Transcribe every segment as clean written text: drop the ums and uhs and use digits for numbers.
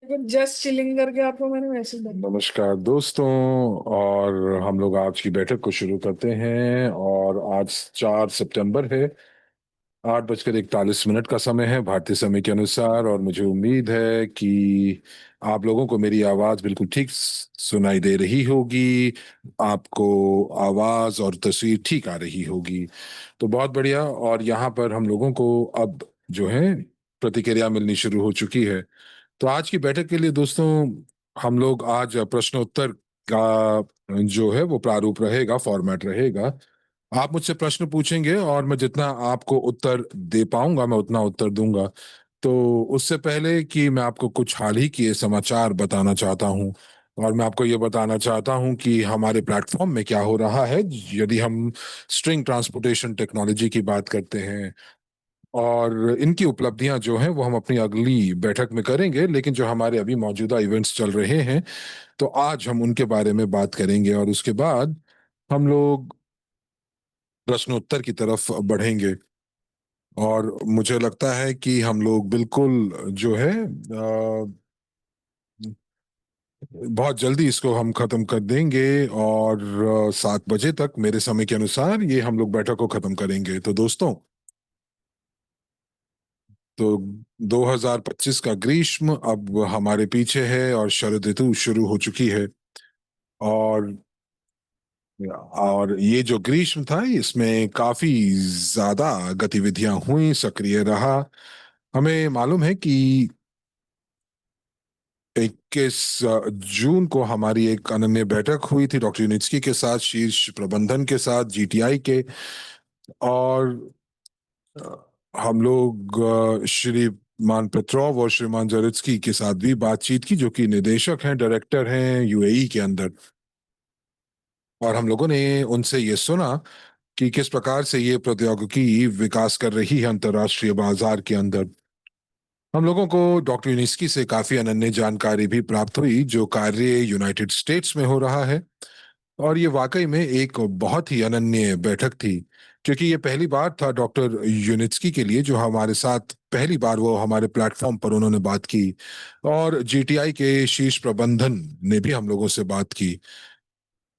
Just chilling करके आपको मैंने मैसेज डाला। नमस्कार दोस्तों। और हम लोग आज की बैठक को शुरू करते हैं। और आज 4 सितंबर है। 8:41 का समय है भारतीय समय के अनुसार। और मुझे उम्मीद है कि आप लोगों को मेरी आवाज़ बिल्कुल ठीक सुनाई दे रही होगी। आपको आवाज़ और तस्वीर ठीक आ रही होगी। तो बहुत बढ़िया। और यहाँ पर हम लोगों को अब जो है प्रतिक्रिया मिलनी शुरू हो चुकी है। तो आज की बैठक के लिए दोस्तों हम लोग आज प्रश्नोत्तर का जो है वो प्रारूप रहेगा, फॉर्मेट रहेगा। आप मुझसे प्रश्न पूछेंगे और मैं जितना आपको उत्तर दे पाऊंगा मैं उतना उत्तर दूंगा। तो उससे पहले कि मैं आपको कुछ हाल ही के समाचार बताना चाहता हूं। और मैं आपको ये बताना चाहता हूं कि हमारे प्लेटफॉर्म में क्या हो रहा है। यदि हम स्ट्रिंग ट्रांसपोर्टेशन टेक्नोलॉजी की बात करते हैं और इनकी उपलब्धियां जो हैं वो हम अपनी अगली बैठक में करेंगे, लेकिन जो हमारे अभी मौजूदा इवेंट्स चल रहे हैं तो आज हम उनके बारे में बात करेंगे। और उसके बाद हम लोग प्रश्नोत्तर की तरफ बढ़ेंगे। और मुझे लगता है कि हम लोग बिल्कुल जो है बहुत जल्दी इसको हम खत्म कर देंगे। और 7 बजे तक मेरे समय के अनुसार ये हम लोग बैठक को खत्म करेंगे। तो दोस्तों, तो 2025 का ग्रीष्म अब हमारे पीछे है और शरद ऋतु शुरू हो चुकी है। और ये जो ग्रीष्म था इसमें काफी ज्यादा गतिविधियां हुई, सक्रिय रहा। हमें मालूम है कि 21 जून को हमारी एक अनन्य बैठक हुई थी डॉक्टर यूनिस्की के साथ, शीर्ष प्रबंधन के साथ, जीटीआई के। और हम लोग श्रीमान पेट्रोव और श्रीमान जरित्स्की के साथ भी बातचीत की, जो कि निदेशक हैं, डायरेक्टर हैं यूएई के अंदर। और हम लोगों ने उनसे ये सुना कि किस प्रकार से ये प्रौद्योगिकी विकास कर रही है अंतर्राष्ट्रीय बाजार के अंदर। हम लोगों को डॉक्टर यूनिस्की से काफी अनन्य जानकारी भी प्राप्त हुई जो कार्य यूनाइटेड स्टेट्स में हो रहा है। और ये वाकई में एक बहुत ही अनन्य बैठक थी, क्योंकि ये पहली बार था डॉक्टर यूनिस्की के लिए जो हमारे साथ पहली बार वो हमारे प्लेटफॉर्म पर उन्होंने बात की। और जीटीआई के शीर्ष प्रबंधन ने भी हम लोगों से बात की।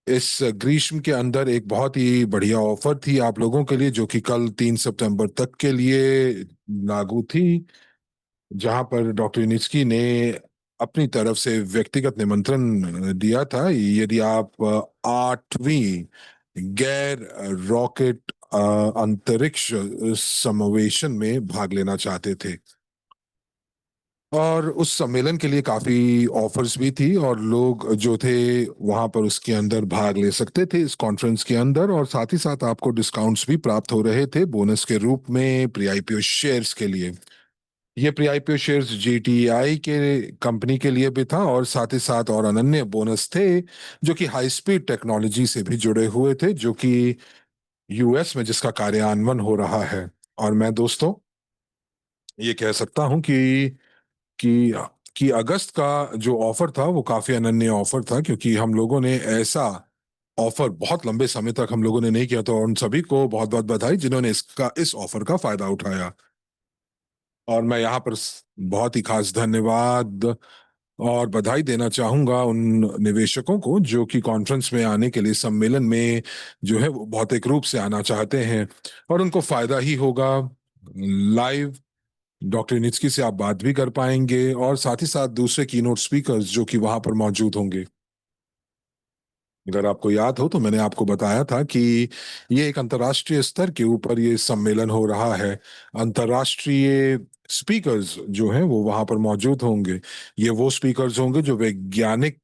इस ग्रीष्म के अंदर एक बहुत ही बढ़िया ऑफर थी आप लोगों के लिए, जो कि कल 3 सितंबर तक के लिए लागू थी, जहां पर डॉक्टर यूनिस्की ने अपनी तरफ से व्यक्तिगत निमंत्रण दिया था यदि आप 8वीं गैर रॉकेट अंतरिक्ष समावेशन में भाग लेना चाहते थे। और उस सम्मेलन के लिए काफी ऑफर्स भी थी और लोग जो थे वहां पर उसके अंदर भाग ले सकते थे इस कॉन्फ्रेंस के अंदर। और साथ ही साथ आपको डिस्काउंट्स भी प्राप्त हो रहे थे बोनस के रूप में प्री आईपीओ शेयर्स के लिए। ये प्री आईपीओ शेयर्स जीटीआई के कंपनी के लिए भी था और साथ ही साथ और अनन्य बोनस थे जो कि हाई स्पीड टेक्नोलॉजी से भी जुड़े हुए थे, जो कि यूएस में जिसका कार्यान्वयन हो रहा है। और मैं दोस्तों ये कह सकता हूं कि कि अगस्त का जो ऑफर था वो काफी अनन्य ऑफर था, क्योंकि हम लोगों ने ऐसा ऑफर बहुत लंबे समय तक हम लोगों ने नहीं किया था। और उन सभी को बहुत बहुत बधाई जिन्होंने इस ऑफर का फायदा उठाया। और मैं यहाँ पर बहुत ही खास धन्यवाद और बधाई देना चाहूंगा उन निवेशकों को जो कि कॉन्फ्रेंस में आने के लिए, सम्मेलन में जो है वो भौतिक रूप से आना चाहते हैं और उनको फायदा ही होगा। लाइव डॉक्टर निचकी से आप बात भी कर पाएंगे और साथ ही साथ दूसरे कीनोट स्पीकर्स जो कि वहां पर मौजूद होंगे। अगर आपको याद हो तो मैंने आपको बताया था कि ये एक अंतर्राष्ट्रीय स्तर के ऊपर ये सम्मेलन हो रहा है। अंतर्राष्ट्रीय स्पीकर्स जो हैं वो वहां पर मौजूद होंगे। ये वो स्पीकर्स होंगे जो वैज्ञानिक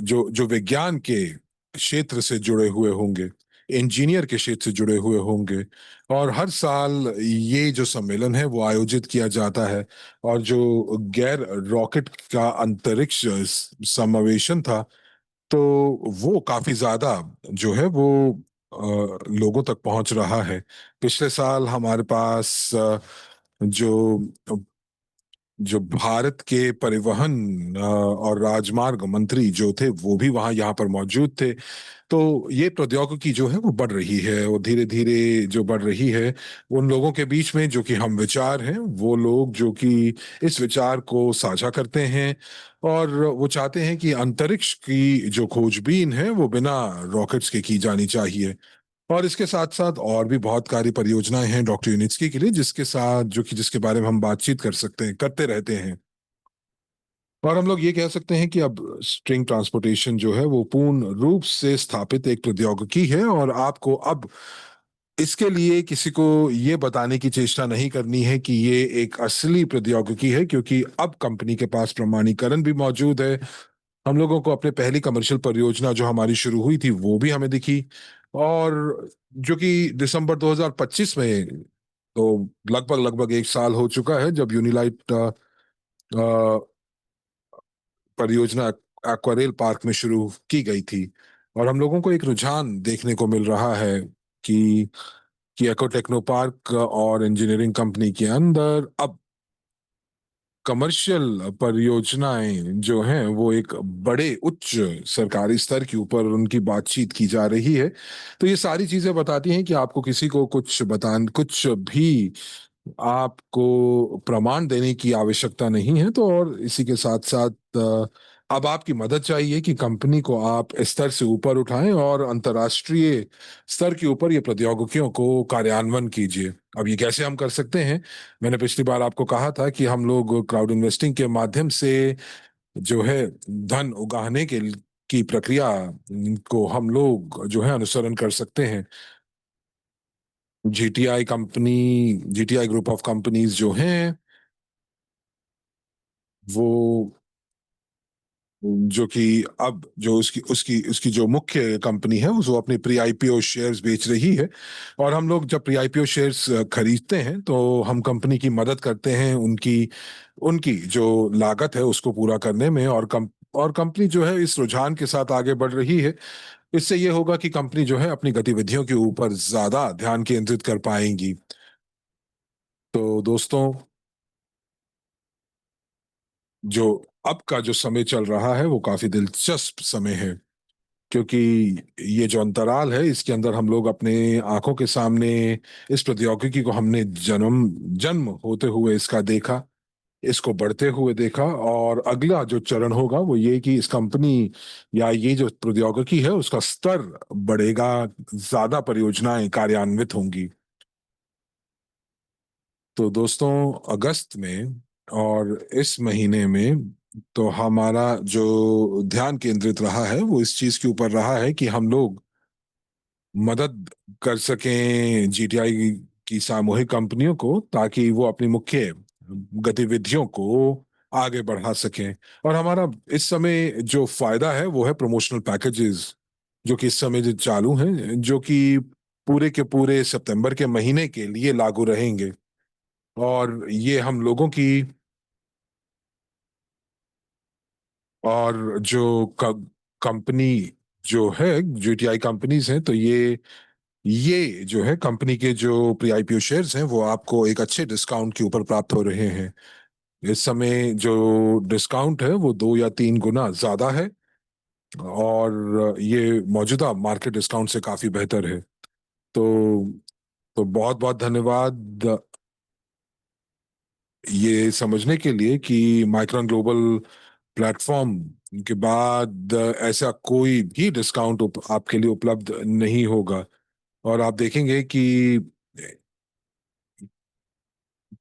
जो जो विज्ञान के क्षेत्र से जुड़े हुए होंगे, इंजीनियर के क्षेत्र से जुड़े हुए होंगे। और हर साल ये जो सम्मेलन है वो आयोजित किया जाता है। और जो गैर रॉकेट का अंतरिक्ष समावेशन था तो वो काफी ज्यादा जो है वो लोगों तक पहुंच रहा है। पिछले साल हमारे पास जो जो भारत के परिवहन और राजमार्ग मंत्री जो थे वो भी वहां यहाँ पर मौजूद थे। तो ये प्रौद्योगिकी जो है वो बढ़ रही है और धीरे धीरे जो बढ़ रही है, उन लोगों के बीच में जो कि हम विचार हैं, वो लोग जो कि इस विचार को साझा करते हैं और वो चाहते हैं कि अंतरिक्ष की जो खोजबीन है वो बिना रॉकेट्स के की जानी चाहिए। और इसके साथ साथ और भी बहुत कार्य परियोजनाएं हैं डॉक्टर यूनिट्सकी के लिए, जिसके साथ जो कि जिसके बारे में हम बातचीत कर सकते हैं, करते रहते हैं। और हम लोग ये कह सकते हैं कि अब स्ट्रिंग ट्रांसपोर्टेशन जो है वो पूर्ण रूप से स्थापित एक प्रौद्योगिकी है और आपको अब इसके लिए किसी को ये बताने की चेष्टा नहीं करनी है कि ये एक असली प्रौद्योगिकी है, क्योंकि अब कंपनी के पास प्रमाणीकरण भी मौजूद है। हम लोगों को अपने पहली कमर्शियल परियोजना जो हमारी शुरू हुई थी वो भी हमें दिखी, और जो कि दिसंबर 2025 में, तो लगभग लगभग एक साल हो चुका है जब यूनिलाइट परियोजना एक्वारेल पार्क में शुरू की गई थी। और हम लोगों को एक रुझान देखने को मिल रहा है कि एको टेक्नो पार्क और इंजीनियरिंग कंपनी के अंदर अब कमर्शियल परियोजनाएं जो हैं वो एक बड़े उच्च सरकारी स्तर के ऊपर उनकी बातचीत की जा रही है। तो ये सारी चीजें बताती हैं कि आपको किसी को कुछ भी आपको प्रमाण देने की आवश्यकता नहीं है। तो और इसी के साथ साथ अब आपकी मदद चाहिए कि कंपनी को आप इस स्तर से ऊपर उठाएं और अंतर्राष्ट्रीय स्तर के ऊपर ये प्रौद्योगिकियों को कार्यान्वयन कीजिए। अब ये कैसे हम कर सकते हैं? मैंने पिछली बार आपको कहा था कि हम लोग क्राउड इन्वेस्टिंग के माध्यम से जो है धन उगाहने के की प्रक्रिया को हम लोग जो है अनुसरण कर सकते हैं। GTI company, GTI group of companies जो हैं वो, जो कि अब जो उसकी उसकी उसकी जो मुख्य कंपनी है वो अपनी प्री आईपीओ शेयर्स बेच रही है। और हम लोग जब प्री आईपीओ शेयर्स खरीदते हैं तो हम कंपनी की मदद करते हैं उनकी उनकी जो लागत है उसको पूरा करने में। और कंपनी जो है इस रुझान के साथ आगे बढ़ रही है। इससे ये होगा कि कंपनी जो है अपनी गतिविधियों के ऊपर ज्यादा ध्यान केंद्रित कर पाएंगी। तो दोस्तों, जो अब का जो समय चल रहा है वो काफी दिलचस्प समय है, क्योंकि ये जो अंतराल है इसके अंदर हम लोग अपने आंखों के सामने इस प्रौद्योगिकी को हमने जन्म जन्म होते हुए इसका देखा, इसको बढ़ते हुए देखा। और अगला जो चरण होगा वो ये कि इस कंपनी या ये जो प्रौद्योगिकी है उसका स्तर बढ़ेगा, ज्यादा परियोजनाएं कार्यान्वित होंगी। तो दोस्तों, अगस्त में और इस महीने में तो हमारा जो ध्यान केंद्रित रहा है वो इस चीज के ऊपर रहा है कि हम लोग मदद कर सकें जीटीआई की सामूहिक कंपनियों को, ताकि वो अपनी मुख्य गतिविधियों को आगे बढ़ा सकें। और हमारा इस समय जो फायदा है वो है प्रमोशनल पैकेजेस, जो कि इस समय जो चालू हैं, जो कि पूरे के पूरे सितंबर के महीने के लिए लागू रहेंगे। और ये हम लोगों की और जो कंपनी जो है जीटीआई कंपनीज हैं, तो ये जो है कंपनी के जो प्री आईपीओ शेयर्स हैं वो आपको एक अच्छे डिस्काउंट के ऊपर प्राप्त हो रहे हैं। इस समय जो डिस्काउंट है वो 2 या 3 गुना ज्यादा है, और ये मौजूदा मार्केट डिस्काउंट से काफी बेहतर है। तो बहुत बहुत धन्यवाद ये समझने के लिए कि माइक्रॉन ग्लोबल प्लेटफॉर्म के बाद ऐसा कोई भी डिस्काउंट आपके लिए उपलब्ध नहीं होगा। और आप देखेंगे कि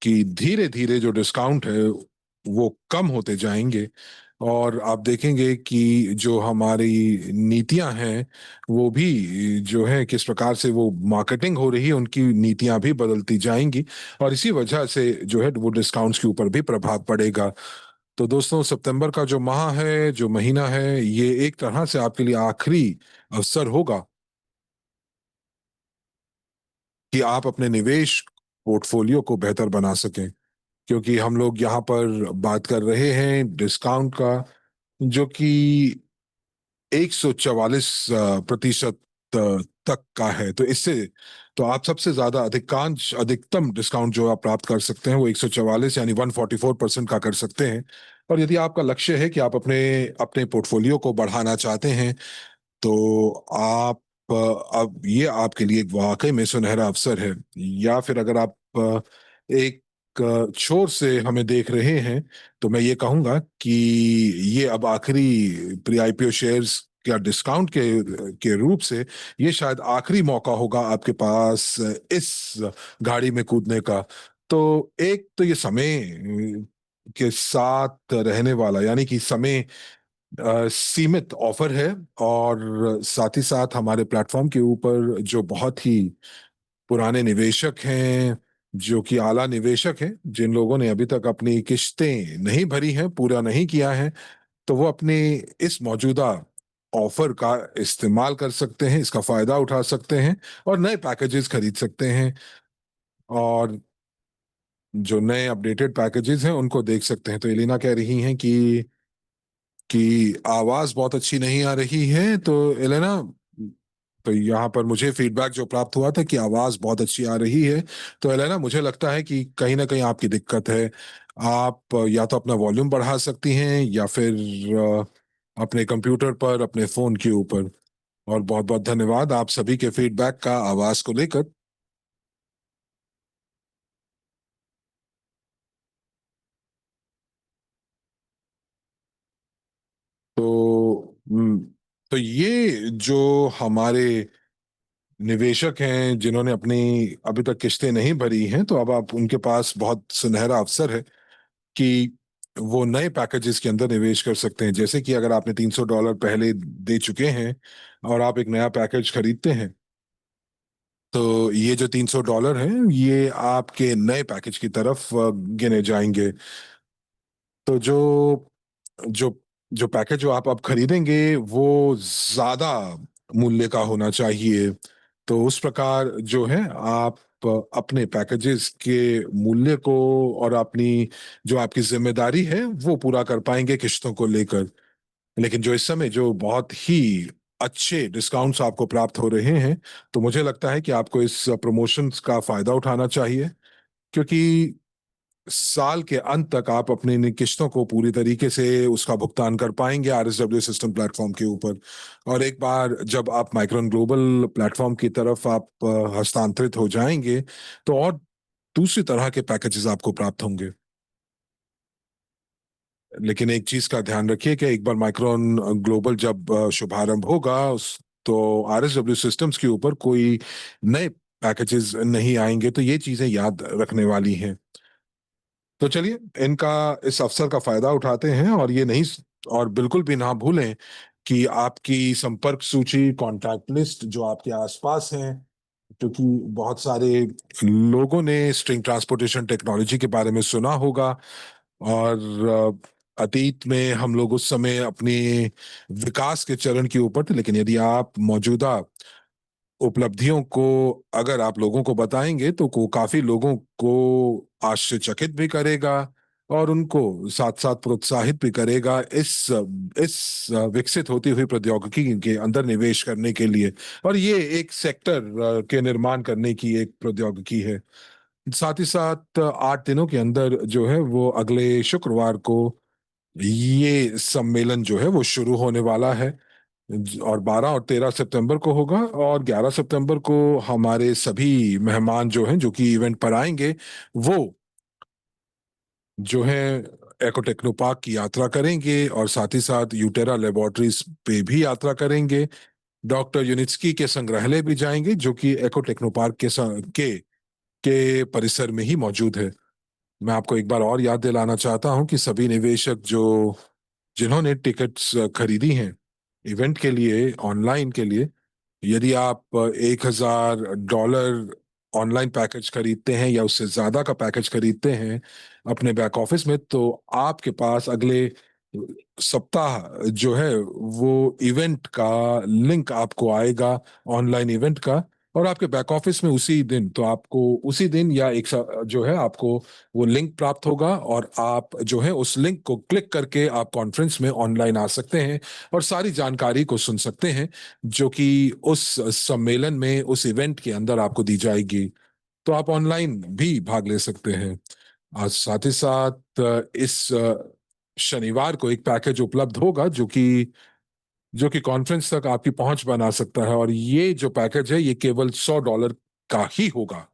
धीरे धीरे जो डिस्काउंट है वो कम होते जाएंगे। और आप देखेंगे कि जो हमारी नीतियां हैं वो भी जो है किस प्रकार से वो मार्केटिंग हो रही है, उनकी नीतियां भी बदलती जाएंगी। और इसी वजह से जो है वो डिस्काउंट्स के ऊपर भी प्रभाव पड़ेगा। तो दोस्तों, सितंबर का जो माह है, जो महीना है, ये एक तरह से आपके लिए आखिरी अवसर होगा कि आप अपने निवेश पोर्टफोलियो को बेहतर बना सकें। क्योंकि हम लोग यहाँ पर बात कर रहे हैं डिस्काउंट का, जो कि 144% तक का है। तो इससे तो आप सबसे ज्यादा अधिकतम डिस्काउंट जो आप प्राप्त कर सकते हैं वो 144 यानी 144% का कर सकते हैं। और यदि आपका लक्ष्य है कि आप अपने अपने पोर्टफोलियो को बढ़ाना चाहते हैं तो आप अब ये आपके लिए एक वाकई में सुनहरा अवसर है। या फिर अगर आप एक छोर से हमें देख रहे हैं तो मैं ये कहूंगा कि ये अब आखिरी प्री आईपीओ शेयर्स या डिस्काउंट के रूप से ये शायद आखिरी मौका होगा आपके पास इस गाड़ी में कूदने का। तो एक तो ये समय के साथ रहने वाला यानी कि समय सीमित ऑफर है, और साथ ही साथ हमारे प्लेटफॉर्म के ऊपर जो बहुत ही पुराने निवेशक हैं, जो कि आला निवेशक हैं, जिन लोगों ने अभी तक अपनी किस्तें नहीं भरी हैं, पूरा नहीं किया है, तो वो अपने इस मौजूदा ऑफर का इस्तेमाल कर सकते हैं, इसका फायदा उठा सकते हैं और नए पैकेजेस खरीद सकते हैं। और जो नए अपडेटेड पैकेजेस हैं उनको देख सकते हैं। तो एलिना कह रही हैं कि आवाज बहुत अच्छी नहीं आ रही है। तो एलेना, तो यहाँ पर मुझे फीडबैक जो प्राप्त हुआ था कि आवाज बहुत अच्छी आ रही है। तो एलेना, मुझे लगता है कि कहीं ना कहीं आपकी दिक्कत है। आप या तो अपना वॉल्यूम बढ़ा सकती हैं या फिर अपने कंप्यूटर पर अपने फोन के ऊपर। और बहुत बहुत धन्यवाद आप सभी के फीडबैक का आवाज को लेकर। तो तो ये जो हमारे निवेशक हैं जिन्होंने अपनी अभी तक किस्तें नहीं भरी हैं, तो अब आप उनके पास बहुत सुनहरा अवसर है कि वो नए पैकेजेस के अंदर निवेश कर सकते हैं। जैसे कि अगर आपने $300 पहले दे चुके हैं और आप एक नया पैकेज खरीदते हैं, तो ये जो $300 हैं ये आपके नए पैकेज की तरफ गिने जाएंगे। तो जो जो जो पैकेज जो आप अब खरीदेंगे वो ज्यादा मूल्य का होना चाहिए। तो उस प्रकार जो है आप अपने पैकेजेस के मूल्य को और अपनी जो आपकी जिम्मेदारी है वो पूरा कर पाएंगे किश्तों को लेकर। लेकिन जो इस समय जो बहुत ही अच्छे डिस्काउंट्स आपको प्राप्त हो रहे हैं, तो मुझे लगता है कि आपको इस प्रमोशंस का फायदा उठाना चाहिए, क्योंकि साल के अंत तक आप अपनी इन किश्तों को पूरी तरीके से उसका भुगतान कर पाएंगे आरएसडब्ल्यू सिस्टम प्लेटफॉर्म के ऊपर। और एक बार जब आप माइक्रोन ग्लोबल प्लेटफॉर्म की तरफ आप हस्तांतरित हो जाएंगे तो और दूसरी तरह के पैकेजेस आपको प्राप्त होंगे। लेकिन एक चीज का ध्यान रखिए कि एक बार माइक्रोन ग्लोबल जब शुभारंभ होगा उस तो आरएसडब्ल्यू सिस्टम्स के ऊपर कोई नए पैकेजेस नहीं आएंगे। तो ये चीजें याद रखने वाली हैं। तो चलिए इनका इस अवसर का फायदा उठाते हैं, और ये नहीं और बिल्कुल भी ना भूलें कि आपकी संपर्क सूची, कॉन्टैक्ट लिस्ट जो आपके आसपास हैं, क्योंकि बहुत सारे लोगों ने स्ट्रिंग ट्रांसपोर्टेशन टेक्नोलॉजी के बारे में सुना होगा। और अतीत में हम लोग उस समय अपने विकास के चरण के ऊपर थे, लेकिन यदि आप मौजूदा उपलब्धियों को अगर आप लोगों को बताएंगे तो को काफी लोगों को आश्चर्यचकित भी करेगा और उनको साथ साथ प्रोत्साहित भी करेगा इस विकसित होती हुई प्रौद्योगिकी के अंदर निवेश करने के लिए। और ये एक सेक्टर के निर्माण करने की एक प्रौद्योगिकी है। साथ ही साथ 8 दिनों के अंदर जो है वो अगले शुक्रवार को ये सम्मेलन जो है वो शुरू होने वाला है। और 12 और 13 सितंबर को होगा, और 11 सितंबर को हमारे सभी मेहमान जो हैं जो कि इवेंट पर आएंगे वो जो है एको टेक्नो पार्क की यात्रा करेंगे और साथ ही साथ यूटेरा लेबोरेटरीज पे भी यात्रा करेंगे। डॉक्टर यूनिस्की के संग्रहालय भी जाएंगे जो कि एको टेक्नो पार्क के परिसर में ही मौजूद है। मैं आपको एक बार और याद दिलाना चाहता हूं कि सभी निवेशक जो जिन्होंने टिकट्स खरीदी हैं इवेंट के लिए, ऑनलाइन के लिए, यदि आप $1,000 ऑनलाइन पैकेज खरीदते हैं या उससे ज्यादा का पैकेज खरीदते हैं अपने बैक ऑफिस में, तो आपके पास अगले सप्ताह जो है वो इवेंट का लिंक आपको आएगा, ऑनलाइन इवेंट का, और आपके बैक ऑफिस में उसी दिन, तो आपको उसी दिन या जो है आपको वो लिंक प्राप्त होगा, और आप जो है उस लिंक को क्लिक करके आप कॉन्फ्रेंस में ऑनलाइन आ सकते हैं और सारी जानकारी को सुन सकते हैं जो कि उस सम्मेलन में, उस इवेंट के अंदर आपको दी जाएगी। तो आप ऑनलाइन भी भाग ले सकते हैं। आज साथ ही साथ इस शनिवार को एक पैकेज उपलब्ध होगा जो कि कॉन्फ्रेंस तक आपकी पहुंच बना सकता है, और ये जो पैकेज है ये केवल $100 का ही होगा,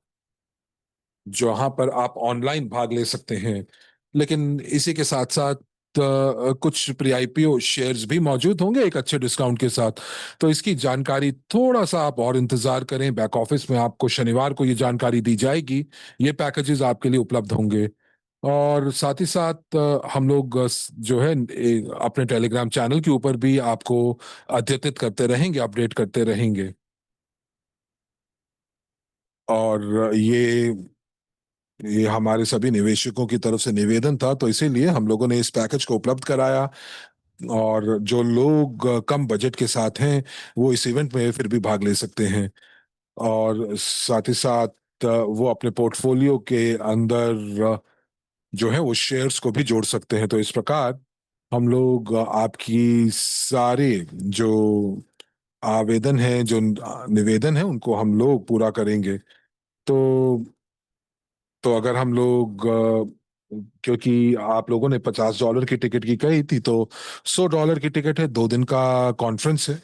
जहां पर आप ऑनलाइन भाग ले सकते हैं। लेकिन इसी के साथ साथ कुछ प्रीआईपीओ शेयर्स भी मौजूद होंगे एक अच्छे डिस्काउंट के साथ। तो इसकी जानकारी थोड़ा सा आप और इंतजार करें, बैक ऑफिस में आपको शनिवार को ये जानकारी दी जाएगी। ये पैकेजेस आपके लिए उपलब्ध होंगे। और साथ ही साथ हम लोग जो है अपने टेलीग्राम चैनल के ऊपर भी आपको अद्यतित करते रहेंगे, अपडेट करते रहेंगे। और ये हमारे सभी निवेशकों की तरफ से निवेदन था, तो इसीलिए हम लोगों ने इस पैकेज को उपलब्ध कराया। और जो लोग कम बजट के साथ हैं वो इस इवेंट में फिर भी भाग ले सकते हैं, और साथ ही साथ वो अपने पोर्टफोलियो के अंदर जो है वो शेयर्स को भी जोड़ सकते हैं। तो इस प्रकार हम लोग आपकी सारे जो आवेदन है, जो निवेदन है, उनको हम लोग पूरा करेंगे। तो अगर हम लोग क्योंकि आप लोगों ने $50 की टिकट की कही थी, तो $100 की टिकट है, 2 दिन का कॉन्फ्रेंस है,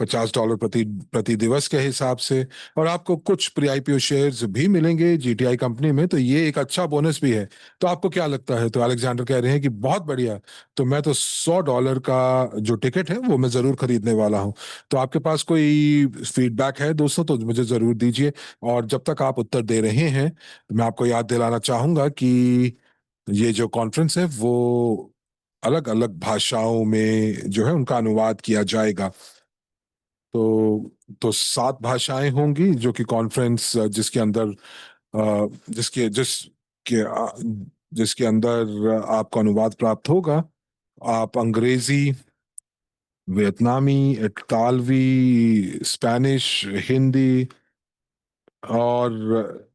$50 प्रति प्रति दिवस के हिसाब से। और आपको कुछ प्री आईपीओ शेयर्स भी मिलेंगे जीटीआई कंपनी में, तो ये एक अच्छा बोनस भी है। तो आपको क्या लगता है? तो अलेक्जेंडर कह रहे हैं कि बहुत बढ़िया, तो मैं तो $100 का जो टिकट है वो मैं जरूर खरीदने वाला हूँ। तो आपके पास कोई फीडबैक है दोस्तों तो मुझे जरूर दीजिए। और जब तक आप उत्तर दे रहे हैं, तो मैं आपको याद दिलाना चाहूंगा कि ये जो कॉन्फ्रेंस है वो अलग अलग भाषाओं में जो है उनका अनुवाद किया जाएगा। तो 7 भाषाएं होंगी जो कि कॉन्फ्रेंस जिसके अंदर जिसके जिसके जिसके अंदर आपको अनुवाद प्राप्त होगा। आप अंग्रेजी, वियतनामी, इतालवी, स्पेनिश, हिंदी, और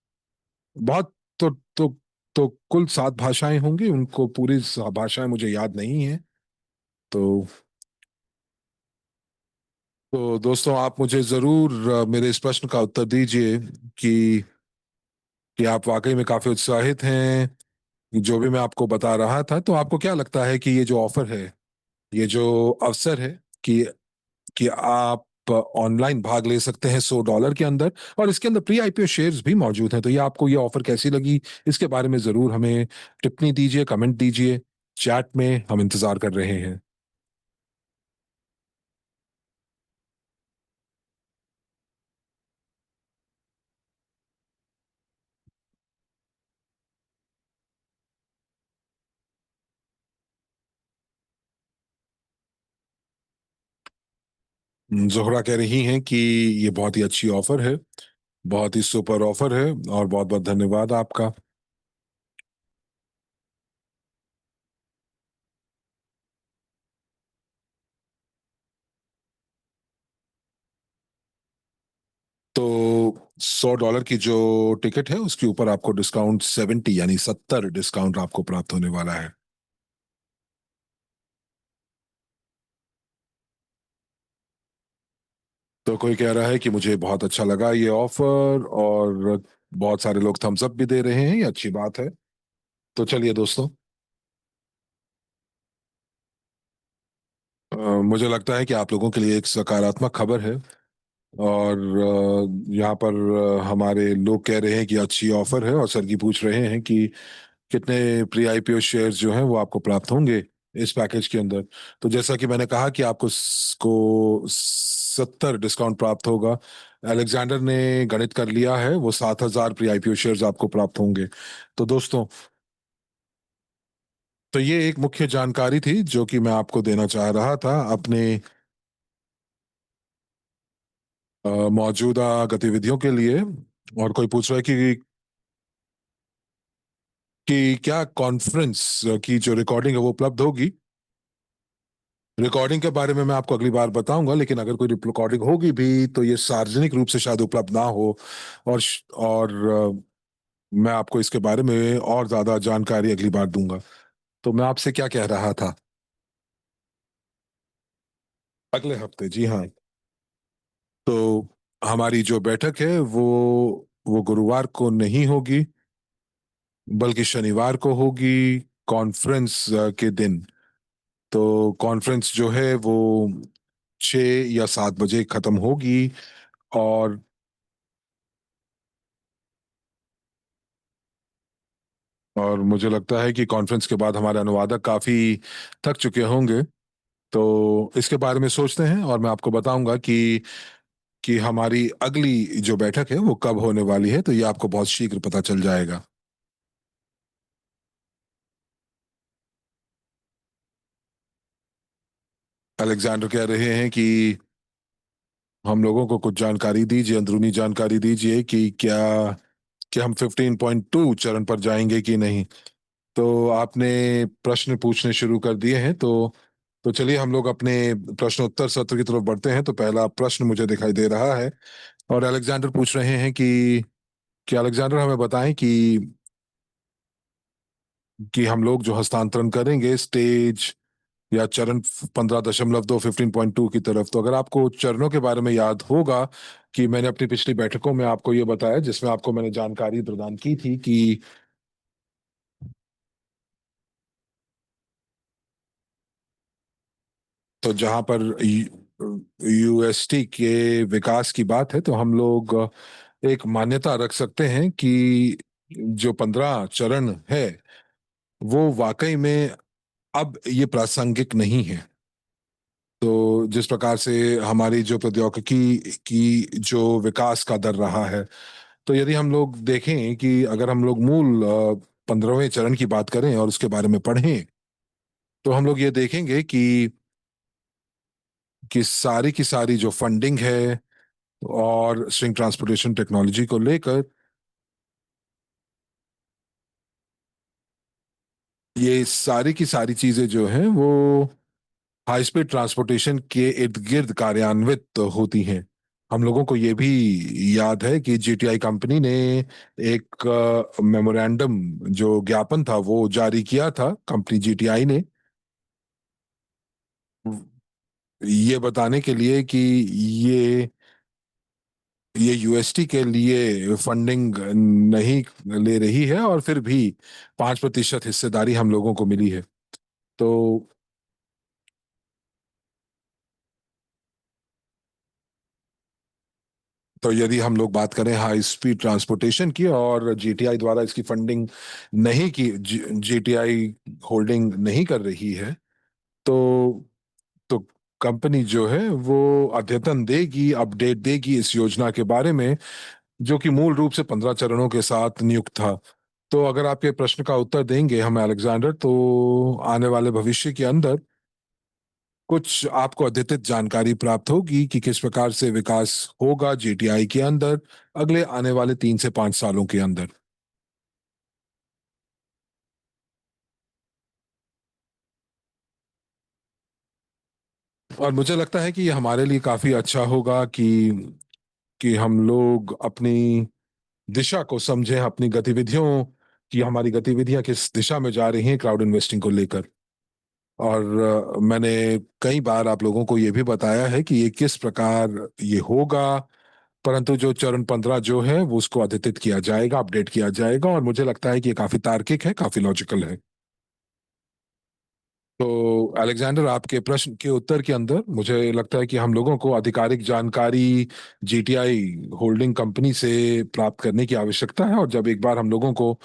बहुत, तो कुल 7 भाषाएं होंगी। उनको पूरी भाषाएं मुझे याद नहीं है। तो दोस्तों, आप मुझे जरूर मेरे इस प्रश्न का उत्तर दीजिए कि आप वाकई में काफी उत्साहित हैं जो भी मैं आपको बता रहा था। तो आपको क्या लगता है कि ये जो ऑफर है, ये जो अवसर है कि आप ऑनलाइन भाग ले सकते हैं $100 के अंदर, और इसके अंदर प्री आईपीओ शेयर्स भी मौजूद हैं, तो ये आपको ये ऑफर कैसी लगी? इसके बारे में जरूर हमें टिप्पणी दीजिए, कमेंट दीजिए, चैट में हम इंतजार कर रहे हैं। जोहरा कह रही हैं कि ये बहुत ही अच्छी ऑफर है, बहुत ही सुपर ऑफर है, और बहुत बहुत धन्यवाद आपका। तो $100 की जो टिकट है उसके ऊपर आपको डिस्काउंट 70 यानी 70 डिस्काउंट आपको प्राप्त होने वाला है। तो कोई कह रहा है कि मुझे बहुत अच्छा लगा ये ऑफर, और बहुत सारे लोग थम्स अप भी दे रहे हैं, ये अच्छी बात है। तो चलिए दोस्तों, मुझे लगता है कि आप लोगों के लिए एक सकारात्मक खबर है। और यहाँ पर हमारे लोग कह रहे हैं कि अच्छी ऑफर है, और सरगी पूछ रहे हैं कि कितने प्री आईपीओ शेयर्स जो हैं वो आपको प्राप्त होंगे इस पैकेज के अंदर। तो जैसा कि मैंने कहा कि आपको को 70 डिस्काउंट प्राप्त होगा। अलेक्जेंडर ने गणित कर लिया है, वो 7,000 प्री आईपीओ शेयर्स आपको प्राप्त होंगे। तो दोस्तों, तो ये एक मुख्य जानकारी थी जो कि मैं आपको देना चाह रहा था अपने मौजूदा गतिविधियों के लिए। और कोई पूछ रहा है कि क्या कॉन्फ्रेंस की जो रिकॉर्डिंग है वो उपलब्ध होगी? रिकॉर्डिंग के बारे में मैं आपको अगली बार बताऊंगा, लेकिन अगर कोई रिकॉर्डिंग होगी भी तो ये सार्वजनिक रूप से शायद उपलब्ध ना हो। और मैं आपको इसके बारे में और ज्यादा जानकारी अगली बार दूंगा। तो मैं आपसे क्या कह रहा था, अगले हफ्ते, जी हाँ। तो हमारी जो बैठक है वो गुरुवार को नहीं होगी, बल्कि शनिवार को होगी, कॉन्फ्रेंस के दिन। तो कॉन्फ्रेंस जो है वो 6 या 7 बजे खत्म होगी। और और मुझे लगता है कि कॉन्फ्रेंस के बाद हमारे अनुवादक काफी थक चुके होंगे। तो इसके बारे में सोचते हैं और मैं आपको बताऊंगा कि हमारी अगली जो बैठक है वो कब होने वाली है, तो ये आपको बहुत शीघ्र पता चल जाएगा। अलेक्जेंडर कह रहे हैं कि हम लोगों को कुछ जानकारी दीजिए, अंदरूनी जानकारी दीजिए कि क्या हम 15.2 चरण पर जाएंगे कि नहीं। तो आपने प्रश्न पूछने शुरू कर दिए हैं, तो चलिए हम लोग अपने प्रश्नोत्तर सत्र की तरफ बढ़ते हैं। तो पहला प्रश्न मुझे दिखाई दे रहा है और अलेक्जेंडर पूछ रहे हैं कि अलेक्जेंडर हमें बताएं कि हम लोग जो हस्तांतरण करेंगे स्टेज या चरण 15.2 15.2 की तरफ, तो अगर आपको चरणों के बारे में याद होगा कि मैंने अपनी पिछली बैठकों में आपको ये बताया, जिसमें आपको मैंने जानकारी प्रदान की थी कि तो जहां पर यूएसटी के विकास की बात है, तो हम लोग एक मान्यता रख सकते हैं कि जो 15 चरण है वो वाकई में अब ये प्रासंगिक नहीं है। तो जिस प्रकार से हमारी जो प्रौद्योगिकी की जो विकास का दर रहा है, तो यदि हम लोग देखें कि अगर हम लोग मूल 15वें चरण की बात करें और उसके बारे में पढ़ें, तो हम लोग ये देखेंगे कि सारी की सारी जो फंडिंग है और स्ट्रिंग ट्रांसपोर्टेशन टेक्नोलॉजी को लेकर, ये सारी की सारी चीजें जो हैं वो हाई स्पीड ट्रांसपोर्टेशन के इर्द गिर्द कार्यान्वित होती हैं। हम लोगों को ये भी याद है कि जीटीआई कंपनी ने एक मेमोरेंडम, जो ज्ञापन था, वो जारी किया था, कंपनी जीटीआई ने, ये बताने के लिए कि ये ये यूएसटी के लिए फंडिंग नहीं ले रही है, और फिर भी 5% हिस्सेदारी हम लोगों को मिली है। तो तो यदि हम लोग बात करें हाई स्पीड ट्रांसपोर्टेशन की, और जीटीआई द्वारा इसकी फंडिंग नहीं की, जीटीआई होल्डिंग नहीं कर रही है, तो तो कंपनी जो है वो अद्यतन देगी, अपडेट देगी इस योजना के बारे में, जो कि मूल रूप से 15 चरणों के साथ नियुक्त था। तो अगर आप ये प्रश्न का उत्तर देंगे हमें अलेक्जेंडर, तो आने वाले भविष्य के अंदर कुछ आपको अद्यतित जानकारी प्राप्त होगी कि किस प्रकार से विकास होगा जीटीआई के अंदर अगले आने वाले 3 से 5 सालों के अंदर। और मुझे लगता है कि ये हमारे लिए काफी अच्छा होगा कि हम लोग अपनी दिशा को समझें, अपनी गतिविधियों की हमारी गतिविधियां किस दिशा में जा रही हैं क्लाउड इन्वेस्टिंग को लेकर। और मैंने कई बार आप लोगों को ये भी बताया है कि ये किस प्रकार ये होगा, परंतु जो चरण 15 जो है वो उसको अद्यतित किया जाएगा, अपडेट किया जाएगा, और मुझे लगता है कि ये काफी तार्किक है, काफी लॉजिकल है। तो अलेक्जेंडर, आपके प्रश्न के उत्तर के अंदर मुझे लगता है कि हम लोगों को आधिकारिक जानकारी जीटीआई होल्डिंग कंपनी से प्राप्त करने की आवश्यकता है, और जब एक बार हम लोगों को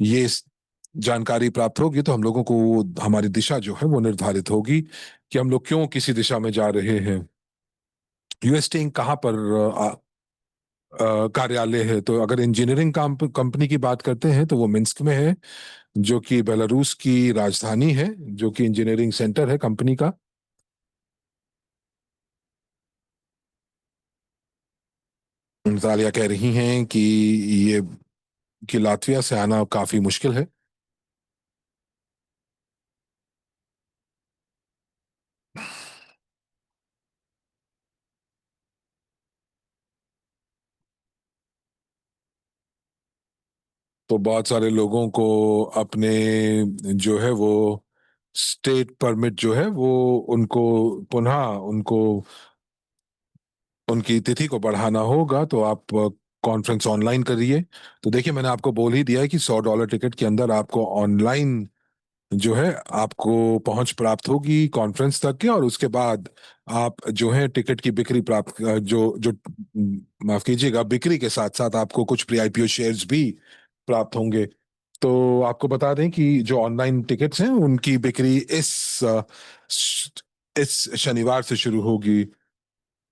ये जानकारी प्राप्त होगी, तो हम लोगों को हमारी दिशा जो है वो निर्धारित होगी कि हम लोग क्यों किसी दिशा में जा रहे हैं। यूएसटी कहाँ पर कार्यालय है? तो अगर इंजीनियरिंग कंपनी की बात करते हैं तो वो मिन्स्क में है, जो कि बेलारूस की राजधानी है, जो कि इंजीनियरिंग सेंटर है कंपनी का। नातालिया कह रही हैं ये कि लातविया से आना काफी मुश्किल है। तो बहुत सारे लोगों को अपने जो है वो स्टेट परमिट जो है वो उनको पुनः उनको उनकी तिथि को बढ़ाना होगा, तो आप कॉन्फ्रेंस ऑनलाइन करिए। तो देखिए, मैंने आपको बोल ही दिया है कि $100 टिकट के अंदर आपको ऑनलाइन जो है आपको पहुंच प्राप्त होगी कॉन्फ्रेंस तक के, और उसके बाद आप जो है टिकट की बिक्री प्राप्त जो जो माफ कीजिएगा, बिक्री के साथ साथ आपको कुछ प्री आईपीओ शेयर्स भी प्राप्त होंगे। तो आपको बता दें कि जो ऑनलाइन टिकट्स हैं उनकी बिक्री इस शनिवार से शुरू होगी।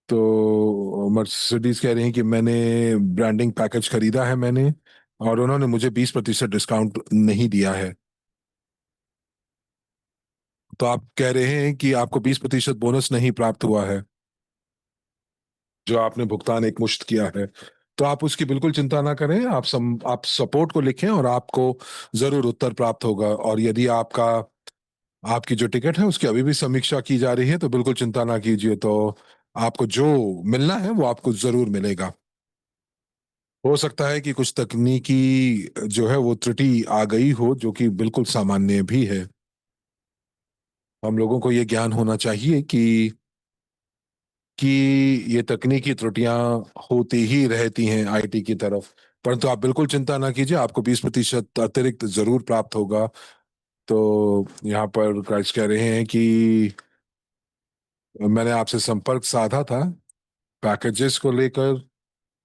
तो मर्सिडीज कह रही हैं कि मैंने ब्रांडिंग पैकेज खरीदा है मैंने, और उन्होंने मुझे 20% डिस्काउंट नहीं दिया है। तो आप कह रहे हैं कि आपको 20% बोनस नहीं प्राप्त हुआ है जो आपने भुगतान एक मुश्त किया है। तो आप उसकी बिल्कुल चिंता ना करें, आप सपोर्ट को लिखें और आपको जरूर उत्तर प्राप्त होगा। और यदि आपकी जो टिकट है उसकी अभी भी समीक्षा की जा रही है, तो बिल्कुल चिंता ना कीजिए। तो आपको जो मिलना है वो आपको जरूर मिलेगा। हो सकता है कि कुछ तकनीकी जो है वो त्रुटि आ गई हो, जो कि बिल्कुल सामान्य भी है। हम लोगों को ये ज्ञान होना चाहिए कि ये तकनीकी त्रुटियां होती ही रहती हैं आईटी की तरफ। परंतु आप बिल्कुल चिंता ना कीजिए, आपको 20% अतिरिक्त जरूर प्राप्त होगा। तो यहाँ पर क्राइस्ट कह रहे हैं कि मैंने आपसे संपर्क साधा था पैकेजेस को लेकर,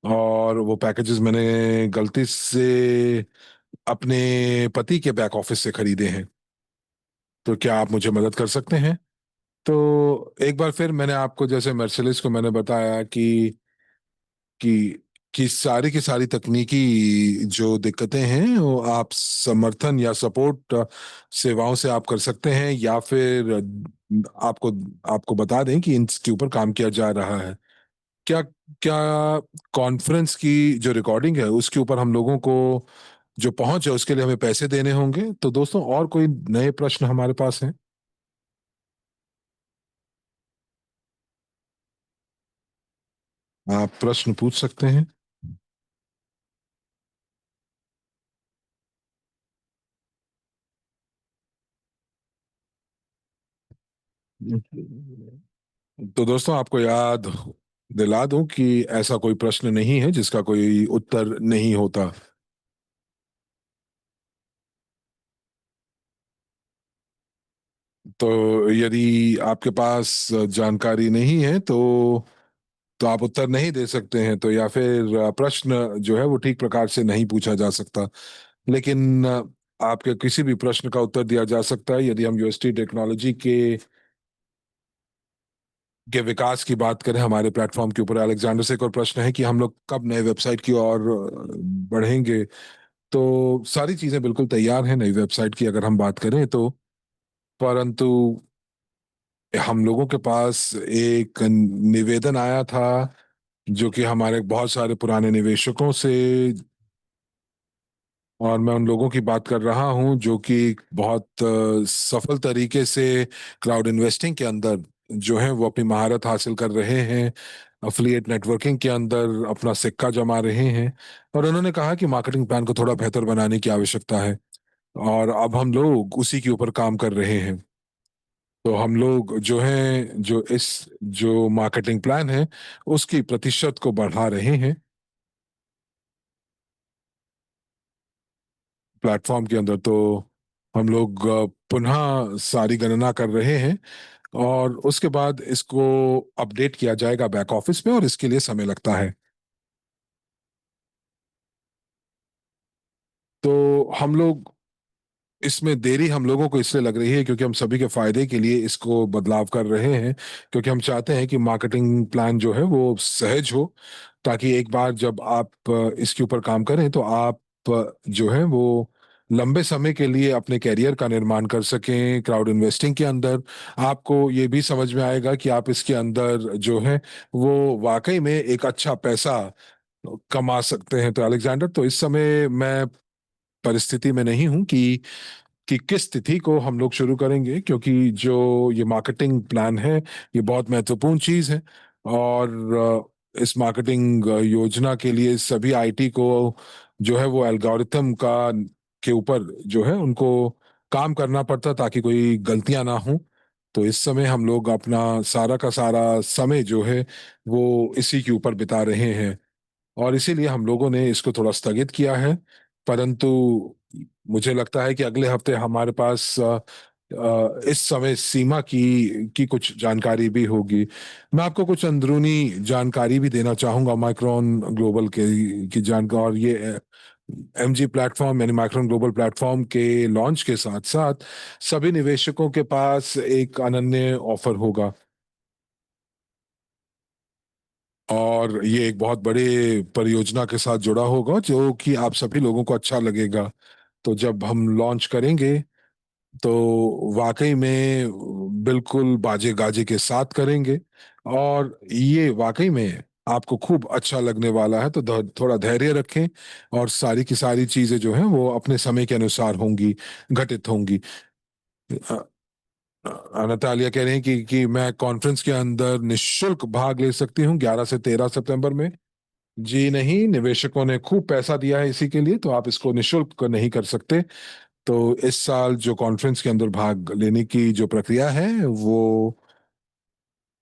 और वो पैकेजेस मैंने गलती से अपने पति के बैक ऑफिस से खरीदे हैं। तो क्या आप मुझे मदद कर सकते हैं? तो एक बार फिर मैंने आपको, जैसे मर्सिडीज को मैंने बताया कि सारी की सारी तकनीकी जो दिक्कतें हैं वो आप समर्थन या सपोर्ट सेवाओं से आप कर सकते हैं, या फिर आपको आपको बता दें कि इनके ऊपर काम किया जा रहा है। क्या क्या कॉन्फ्रेंस की जो रिकॉर्डिंग है उसके ऊपर हम लोगों को जो पहुंच है उसके लिए हमें पैसे देने होंगे? तो दोस्तों, और कोई नए प्रश्न हमारे पास हैं? आप प्रश्न पूछ सकते हैं। तो दोस्तों, आपको याद दिला दूं कि ऐसा कोई प्रश्न नहीं है जिसका कोई उत्तर नहीं होता। तो यदि आपके पास जानकारी नहीं है तो आप उत्तर नहीं दे सकते हैं, तो या फिर प्रश्न जो है वो ठीक प्रकार से नहीं पूछा जा सकता। लेकिन आपके किसी भी प्रश्न का उत्तर दिया जा सकता है। यदि हम यूएसटी टेक्नोलॉजी के विकास की बात करें हमारे प्लेटफॉर्म के ऊपर, अलेक्जेंडर से एक और प्रश्न है कि हम लोग कब नए वेबसाइट की ओर बढ़ेंगे। तो सारी चीजें बिल्कुल तैयार हैं नई वेबसाइट की अगर हम बात करें तो। परंतु हम लोगों के पास एक निवेदन आया था जो कि हमारे बहुत सारे पुराने निवेशकों से, और मैं उन लोगों की बात कर रहा हूं जो कि बहुत सफल तरीके से क्लाउड इन्वेस्टिंग के अंदर जो है वो अपनी महारत हासिल कर रहे हैं, अफिलिएट नेटवर्किंग के अंदर अपना सिक्का जमा रहे हैं। और उन्होंने कहा कि मार्केटिंग प्लान को थोड़ा बेहतर बनाने की आवश्यकता है, और अब हम लोग उसी के ऊपर काम कर रहे हैं। तो हम लोग जो हैं जो मार्केटिंग प्लान है उसकी प्रतिशत को बढ़ा रहे हैं प्लेटफॉर्म के अंदर। तो हम लोग पुनः सारी गणना कर रहे हैं, और उसके बाद इसको अपडेट किया जाएगा बैक ऑफिस में, और इसके लिए समय लगता है। तो हम लोग इसमें देरी हम लोगों को इसलिए लग रही है क्योंकि हम सभी के फायदे के लिए इसको बदलाव कर रहे हैं, क्योंकि हम चाहते हैं कि मार्केटिंग प्लान जो है वो सहज हो, ताकि एक बार जब आप इसके ऊपर काम करें तो आप जो है वो लंबे समय के लिए अपने कैरियर का निर्माण कर सकें क्लाउड इन्वेस्टिंग के अंदर। आपको ये भी समझ में आएगा कि आप इसके अंदर जो है वो वाकई में एक अच्छा पैसा कमा सकते हैं। तो अलेक्जेंडर, तो इस समय मैं परिस्थिति में नहीं हूं कि किस तिथि को हम लोग शुरू करेंगे, क्योंकि जो ये मार्केटिंग प्लान है ये बहुत महत्वपूर्ण चीज है। और इस मार्केटिंग योजना के लिए सभी आईटी को जो है वो एल्गोरिथम का के ऊपर जो है उनको काम करना पड़ता ताकि कोई गलतियां ना हो। तो इस समय हम लोग अपना सारा का सारा समय जो है वो इसी के ऊपर बिता रहे हैं, और इसीलिए हम लोगों ने इसको थोड़ा स्थगित किया है। परंतु मुझे लगता है कि अगले हफ्ते हमारे पास इस समय सीमा की कुछ जानकारी भी होगी। मैं आपको कुछ अंदरूनी जानकारी भी देना चाहूंगा माइक्रोन ग्लोबल के की जानकारी, और ये एमजी प्लेटफॉर्म यानी माइक्रोन ग्लोबल प्लेटफॉर्म के लॉन्च के साथ साथ सभी निवेशकों के पास एक अनन्य ऑफर होगा, और ये एक बहुत बड़े परियोजना के साथ जुड़ा होगा जो कि आप सभी लोगों को अच्छा लगेगा। तो जब हम लॉन्च करेंगे तो वाकई में बिल्कुल बाजे गाजे के साथ करेंगे, और ये वाकई में आपको खूब अच्छा लगने वाला है। तो थोड़ा धैर्य रखें, और सारी की सारी चीजें जो हैं वो अपने समय के अनुसार होंगी, घटित होंगी। नतालिया कह रही हैं कि मैं कॉन्फ्रेंस के अंदर निशुल्क भाग ले सकती हूँ 11 से 13 सितंबर में। जी नहीं, निवेशकों ने खूब पैसा दिया है इसी के लिए, तो आप इसको निशुल्क नहीं कर सकते। तो इस साल जो कॉन्फ्रेंस के अंदर भाग लेने की जो प्रक्रिया है वो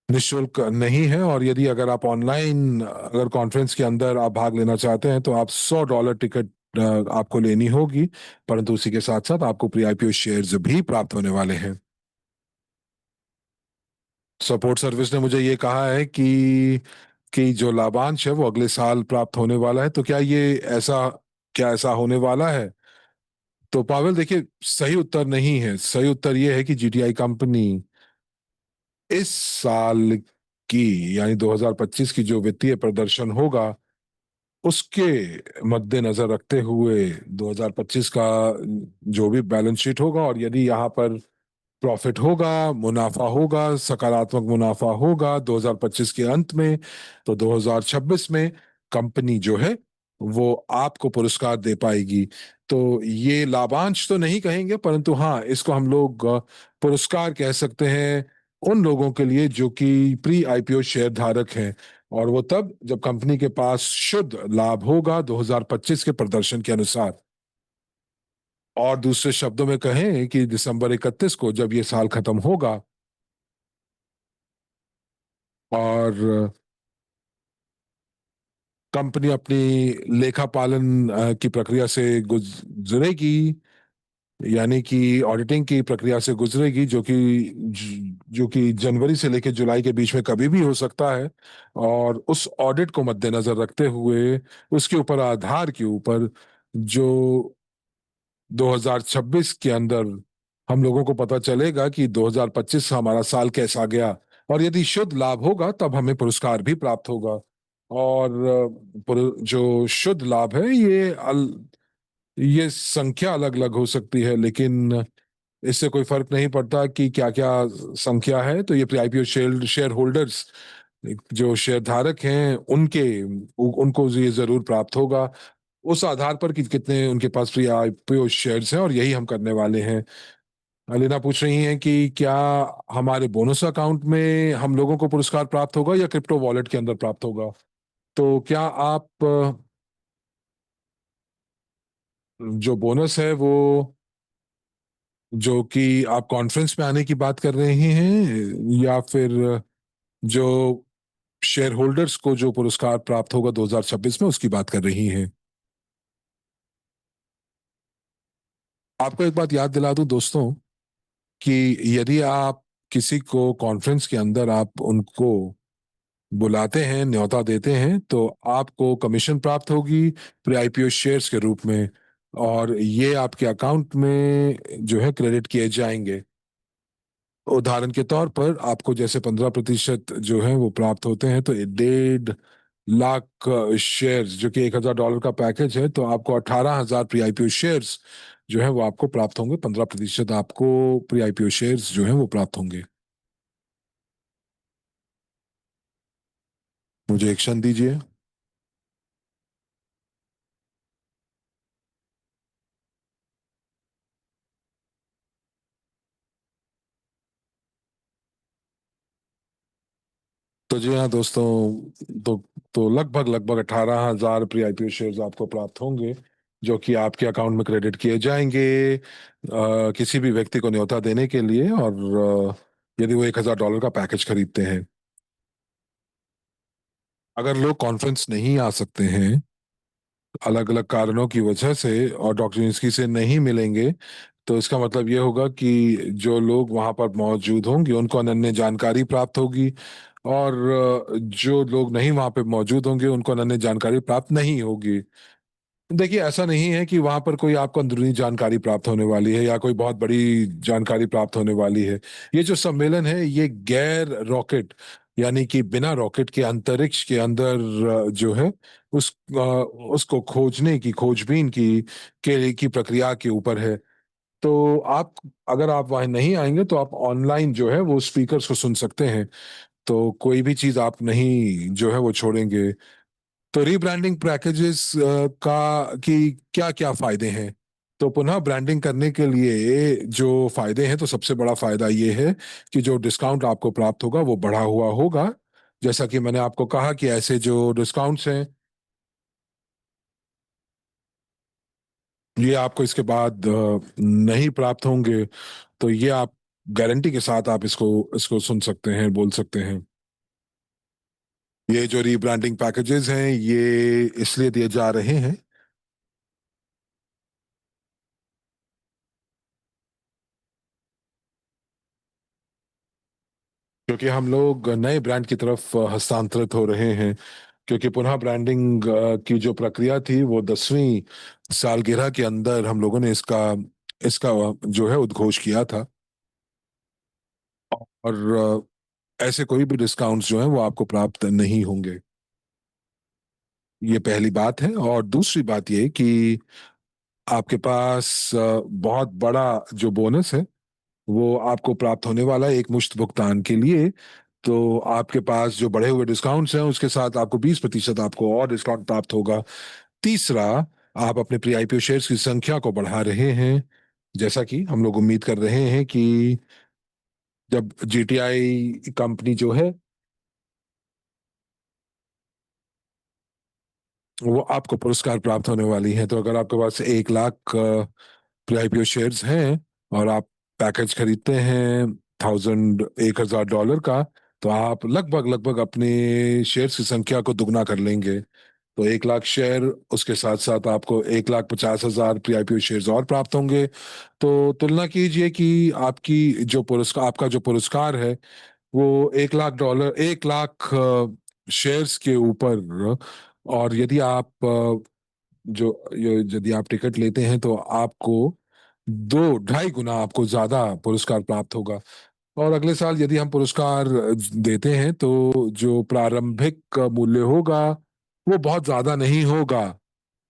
निशुल्क नहीं है, और यदि अगर आप ऑनलाइन अगर कॉन्फ्रेंस के अंदर आप भाग लेना चाहते हैं तो आप $100 टिकट आपको लेनी होगी। परंतु उसी के साथ साथ आपको प्री आईपीओ शेयर्स भी प्राप्त होने वाले हैं। सपोर्ट सर्विस ने मुझे ये कहा है कि जो लाभांश है वो अगले साल प्राप्त होने वाला है। तो क्या ऐसा होने वाला है? तो पावेल देखिए, सही उत्तर नहीं है। सही उत्तर ये है कि जीटीआई कंपनी इस साल की यानी 2025 की जो वित्तीय प्रदर्शन होगा उसके मद्देनजर रखते हुए 2025 का जो भी बैलेंस शीट होगा, और यदि यहाँ पर प्रॉफिट होगा, मुनाफा होगा, सकारात्मक मुनाफा होगा 2025 के अंत में, तो 2026 में कंपनी जो है वो आपको पुरस्कार दे पाएगी। तो ये लाभांश तो नहीं कहेंगे, परंतु हाँ, इसको हम लोग पुरस्कार कह सकते हैं उन लोगों के लिए जो कि प्री आईपीओ शेयर धारक हैं, और वो तब जब कंपनी के पास शुद्ध लाभ होगा 2025 के प्रदर्शन के अनुसार। और दूसरे शब्दों में कहें कि दिसंबर 31 को जब ये साल खत्म होगा और कंपनी अपनी लेखा पालन की प्रक्रिया से गुजरेगी, यानी कि ऑडिटिंग की प्रक्रिया से गुजरेगी, जो कि जनवरी से लेकर जुलाई के बीच में कभी भी हो सकता है। और उस ऑडिट को मद्देनजर रखते हुए उसके ऊपर आधार के ऊपर जो 2026 के अंदर हम लोगों को पता चलेगा कि 2025 हमारा साल कैसा गया, और यदि शुद्ध लाभ होगा तब हमें पुरस्कार भी प्राप्त होगा। और जो शुद्ध लाभ है ये संख्या अलग अलग हो सकती है, लेकिन इससे कोई फर्क नहीं पड़ता कि क्या क्या संख्या है। तो ये प्री आईपीओ शेयर होल्डर्स जो शेयर धारक हैं उनको ये जरूर प्राप्त होगा, उस आधार पर कि कितने उनके पास फ्री आईपीओ शेयर्स हैं, और यही हम करने वाले हैं। अलीना पूछ रही हैं कि क्या हमारे बोनस अकाउंट में हम लोगों को पुरस्कार प्राप्त होगा या क्रिप्टो वॉलेट के अंदर प्राप्त होगा। तो क्या आप जो बोनस है वो जो कि आप कॉन्फ्रेंस में आने की बात कर रहे हैं, या फिर जो शेयर होल्डर्स को जो पुरस्कार प्राप्त होगा 2026 में उसकी बात कर रही हैं? आपको एक बात याद दिला दूं दोस्तों, कि यदि आप किसी को कॉन्फ्रेंस के अंदर आप उनको बुलाते हैं, न्योता देते हैं, तो आपको कमीशन प्राप्त होगी प्री आईपीओ शेयर्स के रूप में, और ये आपके अकाउंट में जो है क्रेडिट किए जाएंगे। उदाहरण के तौर पर आपको जैसे 15% जो है वो प्राप्त होते हैं, तो 1.5 लाख शेयर्स जो कि $1,000 का पैकेज है, तो आपको 18,000 प्री आईपीओ शेयर्स जो है वो आपको प्राप्त होंगे। 15% आपको प्री आईपीओ शेयर्स जो है वो प्राप्त होंगे। मुझे एक क्षण दीजिए। तो जी हाँ दोस्तों, तो लगभग लगभग 18,000 प्री आईपीओ शेयर्स आपको प्राप्त होंगे, जो कि आपके अकाउंट में क्रेडिट किए जाएंगे किसी भी व्यक्ति को न्योता देने के लिए। और यदि वो $1,000 का पैकेज खरीदते हैं। अगर लोग कॉन्फ्रेंस नहीं आ सकते हैं अलग अलग कारणों की वजह से और डॉक्टर जिंस्की से नहीं मिलेंगे, तो इसका मतलब ये होगा कि जो लोग वहां पर मौजूद होंगे उनको अनन्य जानकारी प्राप्त होगी, और जो लोग नहीं वहां पे मौजूद होंगे उनको अनन्य जानकारी प्राप्त नहीं होगी। देखिए, ऐसा नहीं है कि वहां पर कोई आपको अंदरूनी जानकारी प्राप्त होने वाली है या कोई बहुत बड़ी जानकारी प्राप्त होने वाली है। ये जो सम्मेलन है ये गैर रॉकेट, यानी कि बिना रॉकेट के अंतरिक्ष के अंदर जो है उसको खोजने की, खोजबीन की प्रक्रिया के ऊपर है। तो आप, अगर आप वहां नहीं आएंगे तो आप ऑनलाइन जो है वो स्पीकर्स को सुन सकते हैं। तो कोई भी चीज आप नहीं जो है वो छोड़ेंगे। तो रीब्रांडिंग पैकेजेस का की क्या क्या फायदे हैं? तो पुनः ब्रांडिंग करने के लिए जो फायदे हैं, तो सबसे बड़ा फायदा ये है कि जो डिस्काउंट आपको प्राप्त होगा वो बढ़ा हुआ होगा। जैसा कि मैंने आपको कहा कि ऐसे जो डिस्काउंट्स हैं ये आपको इसके बाद नहीं प्राप्त होंगे। तो ये आप गारंटी के साथ आप इसको इसको सुन सकते हैं, बोल सकते हैं। ये जो रीब्रांडिंग पैकेजेस हैं ये इसलिए दिए जा रहे हैं क्योंकि हम लोग नए ब्रांड की तरफ हस्तांतरित हो रहे हैं। क्योंकि पुनः ब्रांडिंग की जो प्रक्रिया थी वो 10वीं सालगिरह के अंदर हम लोगों ने इसका इसका जो है उद्घोष किया था। और ऐसे कोई भी डिस्काउंट्स जो हैं वो आपको प्राप्त नहीं होंगे। ये पहली बात है। और दूसरी बात ये कि आपके पास बहुत बड़ा जो बोनस है वो आपको प्राप्त होने वाला है एक मुश्त भुगतान के लिए। तो आपके पास जो बढ़े हुए डिस्काउंट्स हैं उसके साथ आपको 20% आपको और डिस्काउंट प्राप्त होगा। तीसरा, आप अपने प्री आईपीओ शेयर्स की संख्या को बढ़ा रहे हैं। जैसा कि हम लोग उम्मीद कर रहे हैं कि जब जीटीआई कंपनी जो है वो आपको पुरस्कार प्राप्त होने वाली है, तो अगर आपके पास 1 लाख आईपीओ शेयर्स हैं और आप पैकेज खरीदते हैं 1,000 का, तो आप लगभग लगभग अपने शेयर्स की संख्या को दुगना कर लेंगे। तो 1 लाख शेयर, उसके साथ साथ आपको 1,50,000 आईपीओ शेयर्स और प्राप्त होंगे। तो तुलना कीजिए कि आपकी जो पुरस्कार, आपका जो पुरस्कार है वो $1 लाख, 1 लाख शेयर्स के ऊपर। और यदि आप यदि आप टिकट लेते हैं तो आपको 2-2.5 गुना आपको ज्यादा पुरस्कार प्राप्त होगा। और अगले साल यदि हम पुरस्कार देते हैं तो जो प्रारंभिक मूल्य होगा वो बहुत ज्यादा नहीं होगा।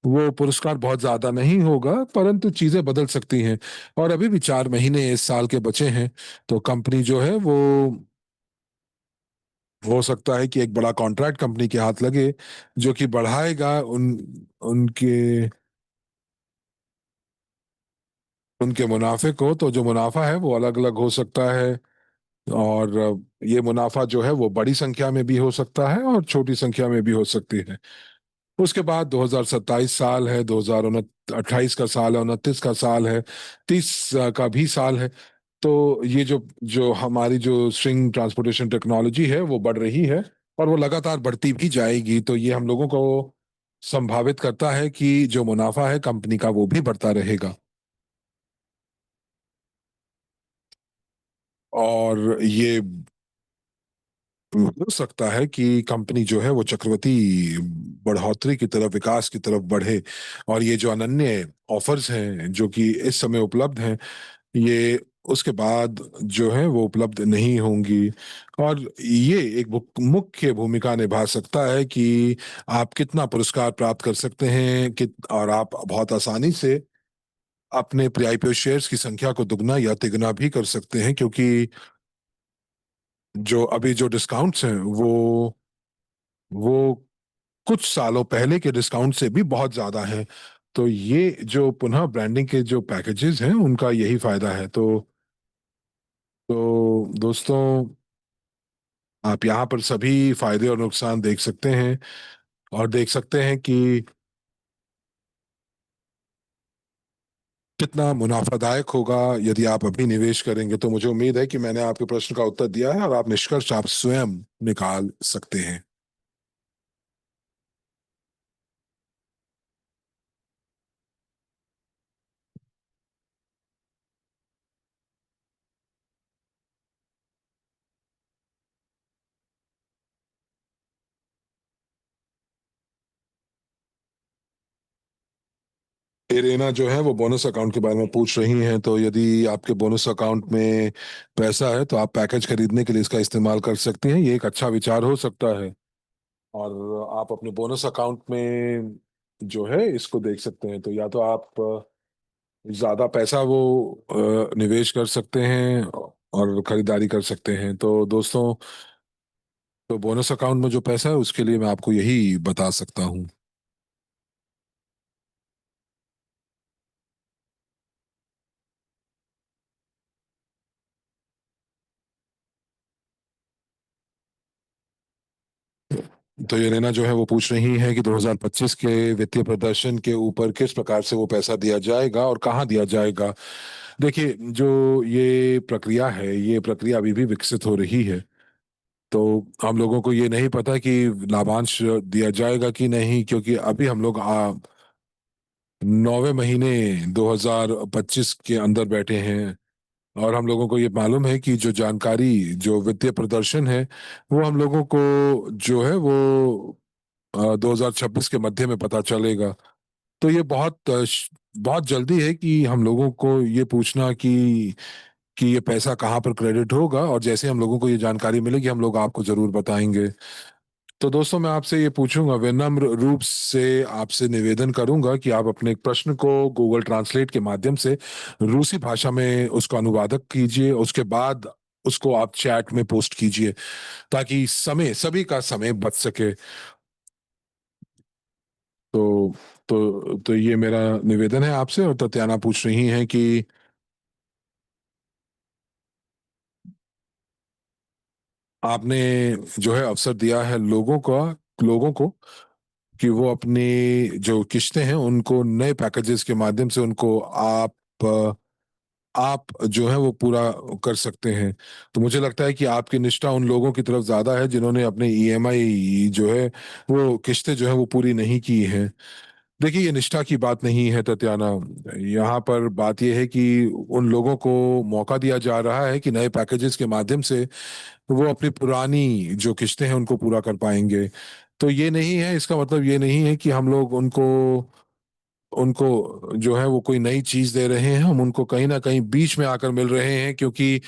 वो पुरस्कार बहुत ज्यादा नहीं होगा, परंतु चीजें बदल सकती हैं। और अभी भी 4 महीने इस साल के बचे हैं। तो कंपनी जो है वो हो सकता है कि एक बड़ा कॉन्ट्रैक्ट कंपनी के हाथ लगे जो कि बढ़ाएगा उनके उनके मुनाफे को। तो जो मुनाफा है वो अलग अलग हो सकता है। और ये मुनाफा जो है वो बड़ी संख्या में भी हो सकता है और छोटी संख्या में भी हो सकती है। उसके बाद 2027 साल है, 2028 का साल है, 29 का साल है, 30 का भी साल है। तो ये जो जो हमारी जो स्ट्रिंग ट्रांसपोर्टेशन टेक्नोलॉजी है वो बढ़ रही है और वो लगातार बढ़ती भी जाएगी। तो ये हम लोगों को संभावित करता है कि जो मुनाफा है कंपनी का वो भी बढ़ता रहेगा। और ये हो सकता है कि कंपनी जो है वो चक्रवृद्धि बढ़ोतरी की तरफ, विकास की तरफ बढ़े। और ये जो अनन्य ऑफर्स हैं जो कि इस समय उपलब्ध हैं, ये उसके बाद जो है वो उपलब्ध नहीं होंगी। और ये एक मुख्य भूमिका निभा सकता है कि आप कितना पुरस्कार प्राप्त कर सकते हैं, और आप बहुत आसानी से अपने आईपीओ शेयर्स की संख्या को दुगना या तिगुना भी कर सकते हैं। क्योंकि जो अभी जो डिस्काउंट्स हैं वो कुछ सालों पहले के डिस्काउंट से भी बहुत ज्यादा हैं। तो ये जो पुनः ब्रांडिंग के जो पैकेजेस हैं उनका यही फायदा है। तो दोस्तों, आप यहाँ पर सभी फायदे और नुकसान देख सकते हैं और देख सकते हैं कि कितना मुनाफादायक होगा यदि आप अभी निवेश करेंगे। तो मुझे उम्मीद है कि मैंने आपके प्रश्न का उत्तर दिया है और आप निष्कर्ष आप स्वयं निकाल सकते हैं। एरेना जो है वो बोनस अकाउंट के बारे में पूछ रही हैं, तो यदि आपके बोनस अकाउंट में पैसा है तो आप पैकेज खरीदने के लिए इसका इस्तेमाल कर सकती हैं। ये एक अच्छा विचार हो सकता है। और आप अपने बोनस अकाउंट में जो है इसको देख सकते हैं। तो या तो आप ज्यादा पैसा वो निवेश कर सकते हैं और खरीदारी कर सकते हैं। तो दोस्तों, तो बोनस अकाउंट में जो पैसा है उसके लिए मैं आपको यही बता सकता हूँ। तो ये लेना जो है वो पूछ रही है कि 2025 के वित्तीय प्रदर्शन के ऊपर किस प्रकार से वो पैसा दिया जाएगा और कहाँ दिया जाएगा। देखिए, जो ये प्रक्रिया है, ये प्रक्रिया अभी भी विकसित हो रही है। तो हम लोगों को ये नहीं पता कि लाभांश दिया जाएगा कि नहीं, क्योंकि अभी हम लोग 9वें महीने 2025 के अंदर बैठे हैं। और हम लोगों को ये मालूम है कि जो जानकारी, जो वित्तीय प्रदर्शन है, वो हम लोगों को जो है वो 2026 के मध्य में पता चलेगा। तो ये बहुत जल्दी है कि हम लोगों को ये पूछना कि ये पैसा कहाँ पर क्रेडिट होगा, और जैसे हम लोगों को ये जानकारी मिलेगी हम लोग आपको जरूर बताएंगे। तो दोस्तों, मैं आपसे ये पूछूंगा, विनम्र रूप से आपसे निवेदन करूंगा कि आप अपने प्रश्न को गूगल ट्रांसलेट के माध्यम से रूसी भाषा में उसको अनुवादक कीजिए। उसके बाद उसको आप चैट में पोस्ट कीजिए ताकि समय, सभी का समय बच सके। तो तो ये मेरा निवेदन है आपसे। और तत्याना पूछ रही हैं कि आपने जो है अवसर दिया है लोगों को कि वो अपनी जो किस्तें हैं उनको नए पैकेजेस के माध्यम से उनको आप जो है वो पूरा कर सकते हैं। तो मुझे लगता है कि आपकी निष्ठा उन लोगों की तरफ ज्यादा है जिन्होंने अपने ईएमआई जो है वो किस्तें जो है वो पूरी नहीं की हैं। देखिए, ये निष्ठा की बात नहीं है तत्याना। यहाँ पर बात यह है कि उन लोगों को मौका दिया जा रहा है कि नए पैकेजेस के माध्यम से वो अपनी पुरानी जो किस्तें हैं उनको पूरा कर पाएंगे। तो ये नहीं है, इसका मतलब ये नहीं है कि हम लोग उनको उनको जो है वो कोई नई चीज दे रहे हैं। हम उनको कहीं ना कहीं बीच में आकर मिल रहे हैं, क्योंकि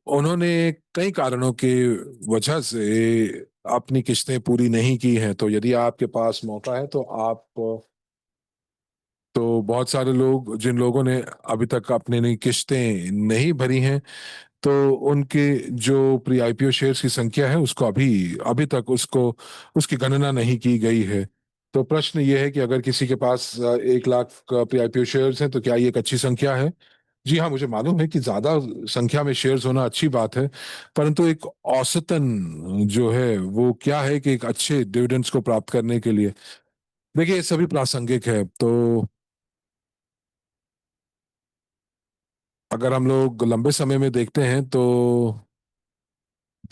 उन्होंने कई कारणों के वजह से अपनी किस्तें पूरी नहीं की हैं। तो यदि आपके पास मौका है तो आप, तो बहुत सारे लोग, जिन लोगों ने अभी तक अपने नई किस्तें नहीं भरी हैं, तो उनके जो प्री आईपीओ शेयर्स की संख्या है उसको अभी अभी तक उसको उसकी गणना नहीं की गई है। तो प्रश्न ये है कि अगर किसी के पास 1 लाख प्री आईपीओ शेयर्स हैं तो क्या ये एक अच्छी संख्या है। जी हाँ, मुझे मालूम है कि ज्यादा संख्या में शेयर्स होना अच्छी बात है, परंतु एक औसतन जो है वो क्या है कि एक अच्छे डिविडेंड्स को प्राप्त करने के लिए, देखिए, ये सभी प्रासंगिक है। तो अगर हम लोग लंबे समय में देखते हैं तो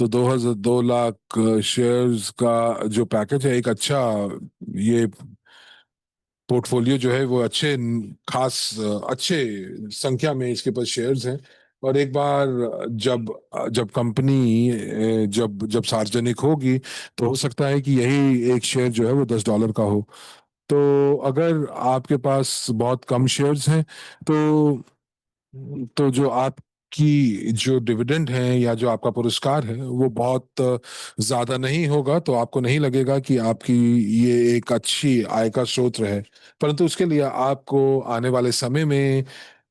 2 लाख शेयर्स का जो पैकेज है, एक अच्छा, ये पोर्टफोलियो जो है वो खास अच्छे संख्या में इसके पास शेयर्स हैं। और एक बार जब जब कंपनी जब जब सार्वजनिक होगी तो हो सकता है कि यही एक शेयर जो है वो $10 का हो। तो अगर आपके पास बहुत कम शेयर्स हैं तो जो आपकी जो डिविडेंड है या जो आपका पुरस्कार है वो बहुत ज्यादा नहीं होगा, तो आपको नहीं लगेगा कि आपकी ये एक अच्छी आय का स्रोत है। परंतु उसके लिए आपको आने वाले समय में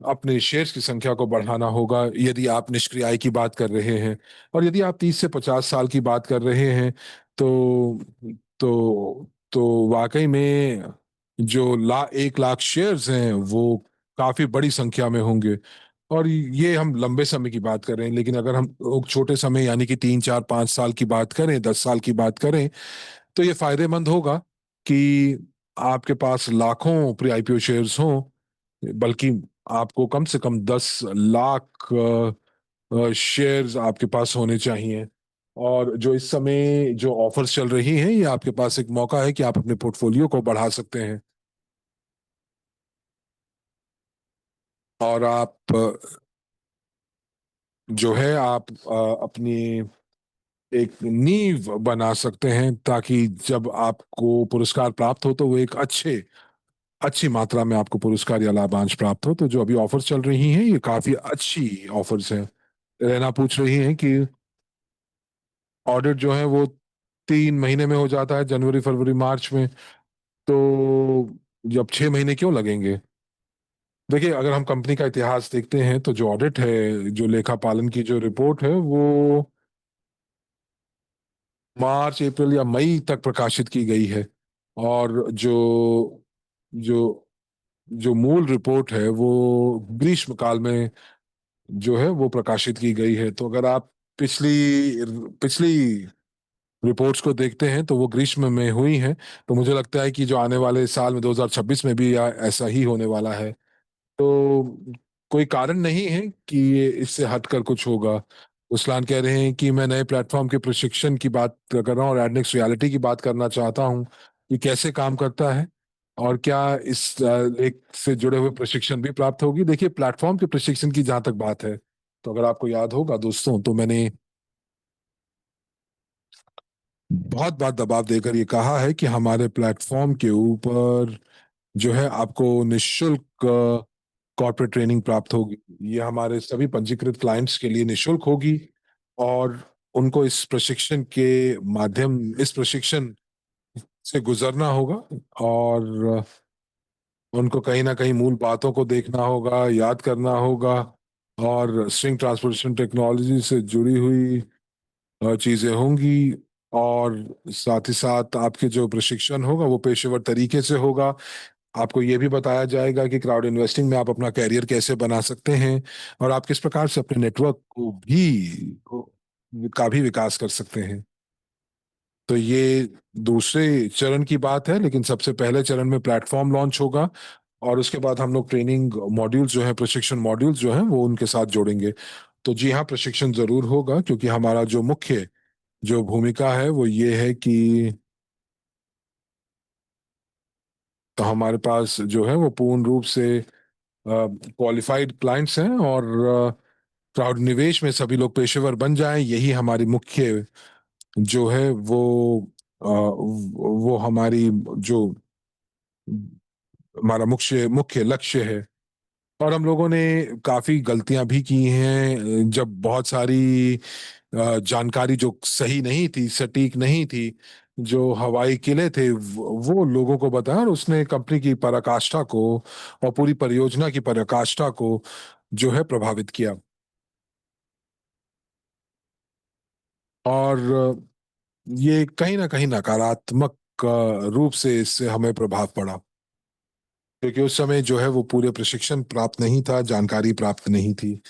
अपने शेयर्स की संख्या को बढ़ाना होगा यदि आप निष्क्रिय आय की बात कर रहे हैं। और यदि आप 30 से 50 साल की बात कर रहे हैं तो वाकई में जो 1 लाख शेयर्स हैं वो काफी बड़ी संख्या में होंगे। और ये हम लंबे समय की बात कर रहे हैं, लेकिन अगर हम लोग छोटे समय यानी कि 3 4 5 साल की बात करें, 10 साल की बात करें, तो ये फायदेमंद होगा कि आपके पास लाखों प्री आईपीओ शेयर्स हों, बल्कि आपको कम से कम 10 लाख शेयर्स आपके पास होने चाहिए। और जो इस समय जो ऑफर्स चल रही हैं, ये आपके पास एक मौका है कि आप अपने पोर्टफोलियो को बढ़ा सकते हैं। और आप जो है आप अपनी एक नींव बना सकते हैं, ताकि जब आपको पुरस्कार प्राप्त हो तो वो एक अच्छी मात्रा में आपको पुरस्कार या लाभांश प्राप्त हो। तो जो अभी ऑफर्स चल रही हैं, ये काफी अच्छी ऑफर्स हैं। रहना पूछ रही हैं कि ऑडिट जो है वो 3 महीने में हो जाता है, जनवरी फरवरी मार्च में। तो जब 6 महीने क्यों लगेंगे? देखिए, अगर हम कंपनी का इतिहास देखते हैं तो जो ऑडिट है, जो लेखा पालन की जो रिपोर्ट है, वो मार्च अप्रैल या मई तक प्रकाशित की गई है। और जो जो मूल रिपोर्ट है वो ग्रीष्म काल में जो है वो प्रकाशित की गई है। तो अगर आप पिछली पिछली रिपोर्ट्स को देखते हैं तो वो ग्रीष्म में हुई हैं। तो मुझे लगता है कि जो आने वाले साल में 2026 में भी ऐसा ही होने वाला है। तो कोई कारण नहीं है कि ये इससे हटकर कुछ होगा। उसलान कह रहे हैं कि मैं नए प्लेटफॉर्म के प्रशिक्षण की बात कर रहा हूँ और एडनेक्स रियलिटी की बात करना चाहता हूँ कि कैसे काम करता है और क्या इस लेख से जुड़े हुए प्रशिक्षण भी प्राप्त होगी। देखिए, प्लेटफॉर्म के प्रशिक्षण की जहां तक बात है, तो अगर आपको याद होगा दोस्तों, तो मैंने बहुत बार दबाव देकर ये कहा है कि हमारे प्लेटफॉर्म के ऊपर जो है आपको निशुल्क कॉर्पोरेट ट्रेनिंग प्राप्त होगी। ये हमारे सभी पंजीकृत क्लाइंट्स के लिए निशुल्क होगी। और उनको इस प्रशिक्षण से गुजरना होगा। और उनको कहीं ना कहीं मूल बातों को देखना होगा, याद करना होगा। और स्ट्रिंग ट्रांसपोर्टेशन टेक्नोलॉजी से जुड़ी हुई चीजें होंगी। और साथ ही साथ आपके जो प्रशिक्षण होगा वो पेशेवर तरीके से होगा। आपको ये भी बताया जाएगा कि क्राउड इन्वेस्टिंग में आप अपना कैरियर कैसे बना सकते हैं, और आप किस प्रकार से अपने नेटवर्क का भी विकास कर सकते हैं। तो ये दूसरे चरण की बात है, लेकिन सबसे पहले चरण में प्लेटफॉर्म लॉन्च होगा। और उसके बाद हम लोग ट्रेनिंग मॉड्यूल्स जो है, प्रशिक्षण मॉड्यूल्स जो हैं, वो उनके साथ जोड़ेंगे। तो जी हाँ, प्रशिक्षण जरूर होगा, क्योंकि हमारा जो मुख्य जो भूमिका है वो ये है कि तो हमारे पास जो है वो पूर्ण रूप से क्वालिफाइड क्लाइंट्स हैं। और क्राउड निवेश में सभी लोग पेशेवर बन जाएं, यही हमारी मुख्य जो है वो हमारी जो हमारा मुख्य मुख्य लक्ष्य है। और हम लोगों ने काफी गलतियां भी की हैं, जब बहुत सारी जानकारी जो सही नहीं थी, सटीक नहीं थी, जो हवाई किले थे, वो लोगों को बताया, और उसने कंपनी की पराकाष्ठा को और पूरी परियोजना की पराकाष्ठा को जो है प्रभावित किया। और ये कहीं ना कहीं नकारात्मक रूप से इससे हमें प्रभाव पड़ा, क्योंकि उस समय जो है वो पूरे प्रशिक्षण प्राप्त नहीं था, जानकारी प्राप्त नहीं थी।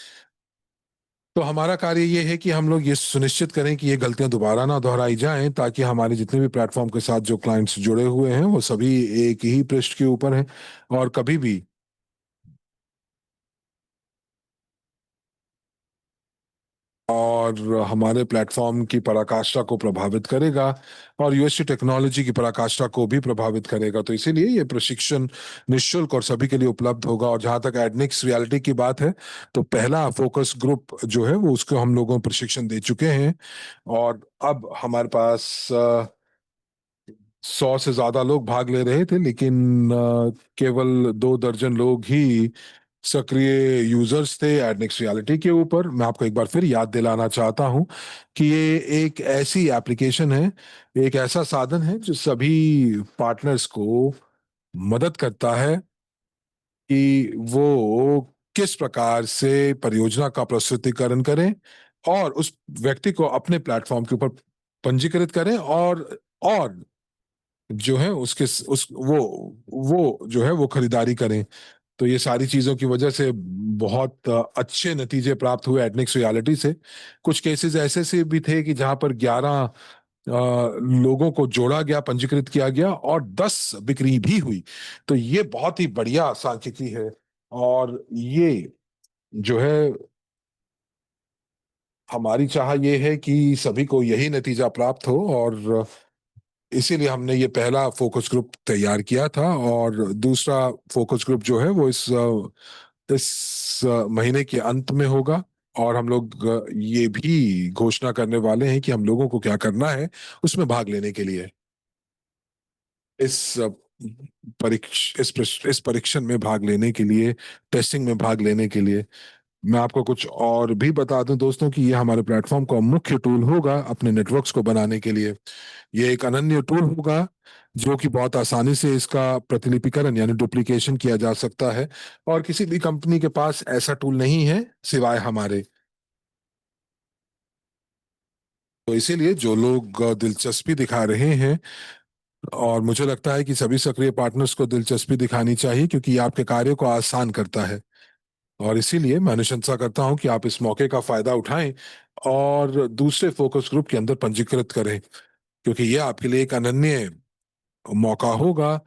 तो हमारा कार्य ये है कि हम लोग ये सुनिश्चित करें कि ये गलतियां दोबारा ना दोहराई जाएं, ताकि हमारे जितने भी प्लेटफॉर्म के साथ जो क्लाइंट्स जुड़े हुए हैं वो सभी एक ही पृष्ठ के ऊपर हैं। और कभी भी और हमारे प्लेटफॉर्म की पराकाष्ठा को प्रभावित करेगा, और यूएसटी टेक्नोलॉजी की पराकाष्ठा को भी प्रभावित करेगा। तो इसीलिए ये प्रशिक्षण निशुल्क और सभी के लिए उपलब्ध होगा। और जहां तक एडनिक्स रियलिटी की बात है, तो पहला फोकस ग्रुप जो है वो उसको हम लोगों को प्रशिक्षण दे चुके हैं। और अब हमारे पास 100 से ज्यादा लोग भाग ले रहे थे, लेकिन केवल 2 दर्जन लोग ही सक्रिय यूजर्स थे एडनेक्स रियलिटी के ऊपर। मैं आपको एक बार फिर याद दिलाना चाहता हूं कि ये एक ऐसी एप्लीकेशन है, एक ऐसा साधन है जो सभी पार्टनर्स को मदद करता है कि वो किस प्रकार से परियोजना का प्रस्तुतिकरण करें, और उस व्यक्ति को अपने प्लेटफॉर्म के ऊपर पंजीकृत करें, और जो है उसके उस वो जो है वो खरीदारी करें। तो ये सारी चीजों की वजह से बहुत अच्छे नतीजे प्राप्त हुए एडनिक्स रियलिटी से। कुछ केसेस ऐसे से भी थे कि जहां पर 11 लोगों को जोड़ा गया, पंजीकृत किया गया और 10 बिक्री भी हुई। तो ये बहुत ही बढ़िया सांख्यिकी है। और ये जो है, हमारी चाह ये है कि सभी को यही नतीजा प्राप्त हो, और इसीलिए हमने ये पहला फोकस ग्रुप तैयार किया था। और दूसरा फोकस ग्रुप जो है वो इस महीने के अंत में होगा। और हम लोग ये भी घोषणा करने वाले हैं कि हम लोगों को क्या करना है उसमें भाग लेने के लिए। इस इस परीक्षण में भाग लेने के लिए, टेस्टिंग में भाग लेने के लिए, मैं आपको कुछ और भी बता दूं दोस्तों कि ये हमारे प्लेटफॉर्म का मुख्य टूल होगा अपने नेटवर्क्स को बनाने के लिए। ये एक अनन्य टूल होगा जो कि बहुत आसानी से इसका प्रतिलिपिकरण यानी डुप्लीकेशन किया जा सकता है, और किसी भी कंपनी के पास ऐसा टूल नहीं है सिवाय हमारे। तो इसीलिए जो लोग दिलचस्पी दिखा रहे हैं, और मुझे लगता है कि सभी सक्रिय पार्टनर्स को दिलचस्पी दिखानी चाहिए क्योंकि ये आपके कार्य को आसान करता है। और इसीलिए मैं अनुशंसा करता हूं कि आप इस मौके का फायदा उठाएं और दूसरे फोकस ग्रुप के अंदर पंजीकृत करें, क्योंकि ये आपके लिए एक अनन्य मौका होगा।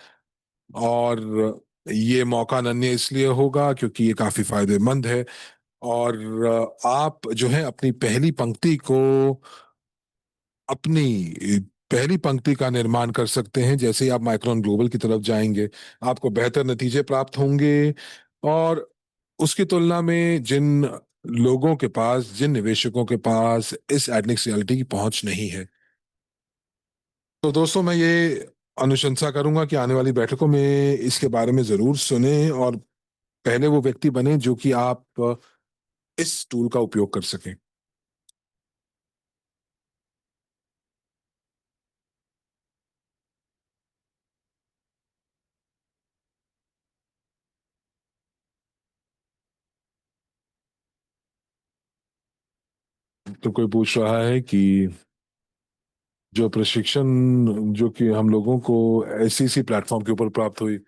और ये मौका अनन्य इसलिए होगा क्योंकि ये काफी फायदेमंद है। और आप जो है अपनी पहली पंक्ति का निर्माण कर सकते हैं। जैसे ही आप माइक्रोन ग्लोबल की तरफ जाएंगे, आपको बेहतर नतीजे प्राप्त होंगे। और उसकी तुलना में जिन निवेशकों के पास इस एडनिक्स रियलिटी की पहुंच नहीं है। तो दोस्तों, मैं ये अनुशंसा करूंगा कि आने वाली बैठकों में इसके बारे में जरूर सुने और पहले वो व्यक्ति बने जो कि आप इस टूल का उपयोग कर सकें। तो कोई पूछ रहा है कि जो प्रशिक्षण जो कि हम लोगों को एसईसी प्लेटफॉर्म के ऊपर प्राप्त हुई,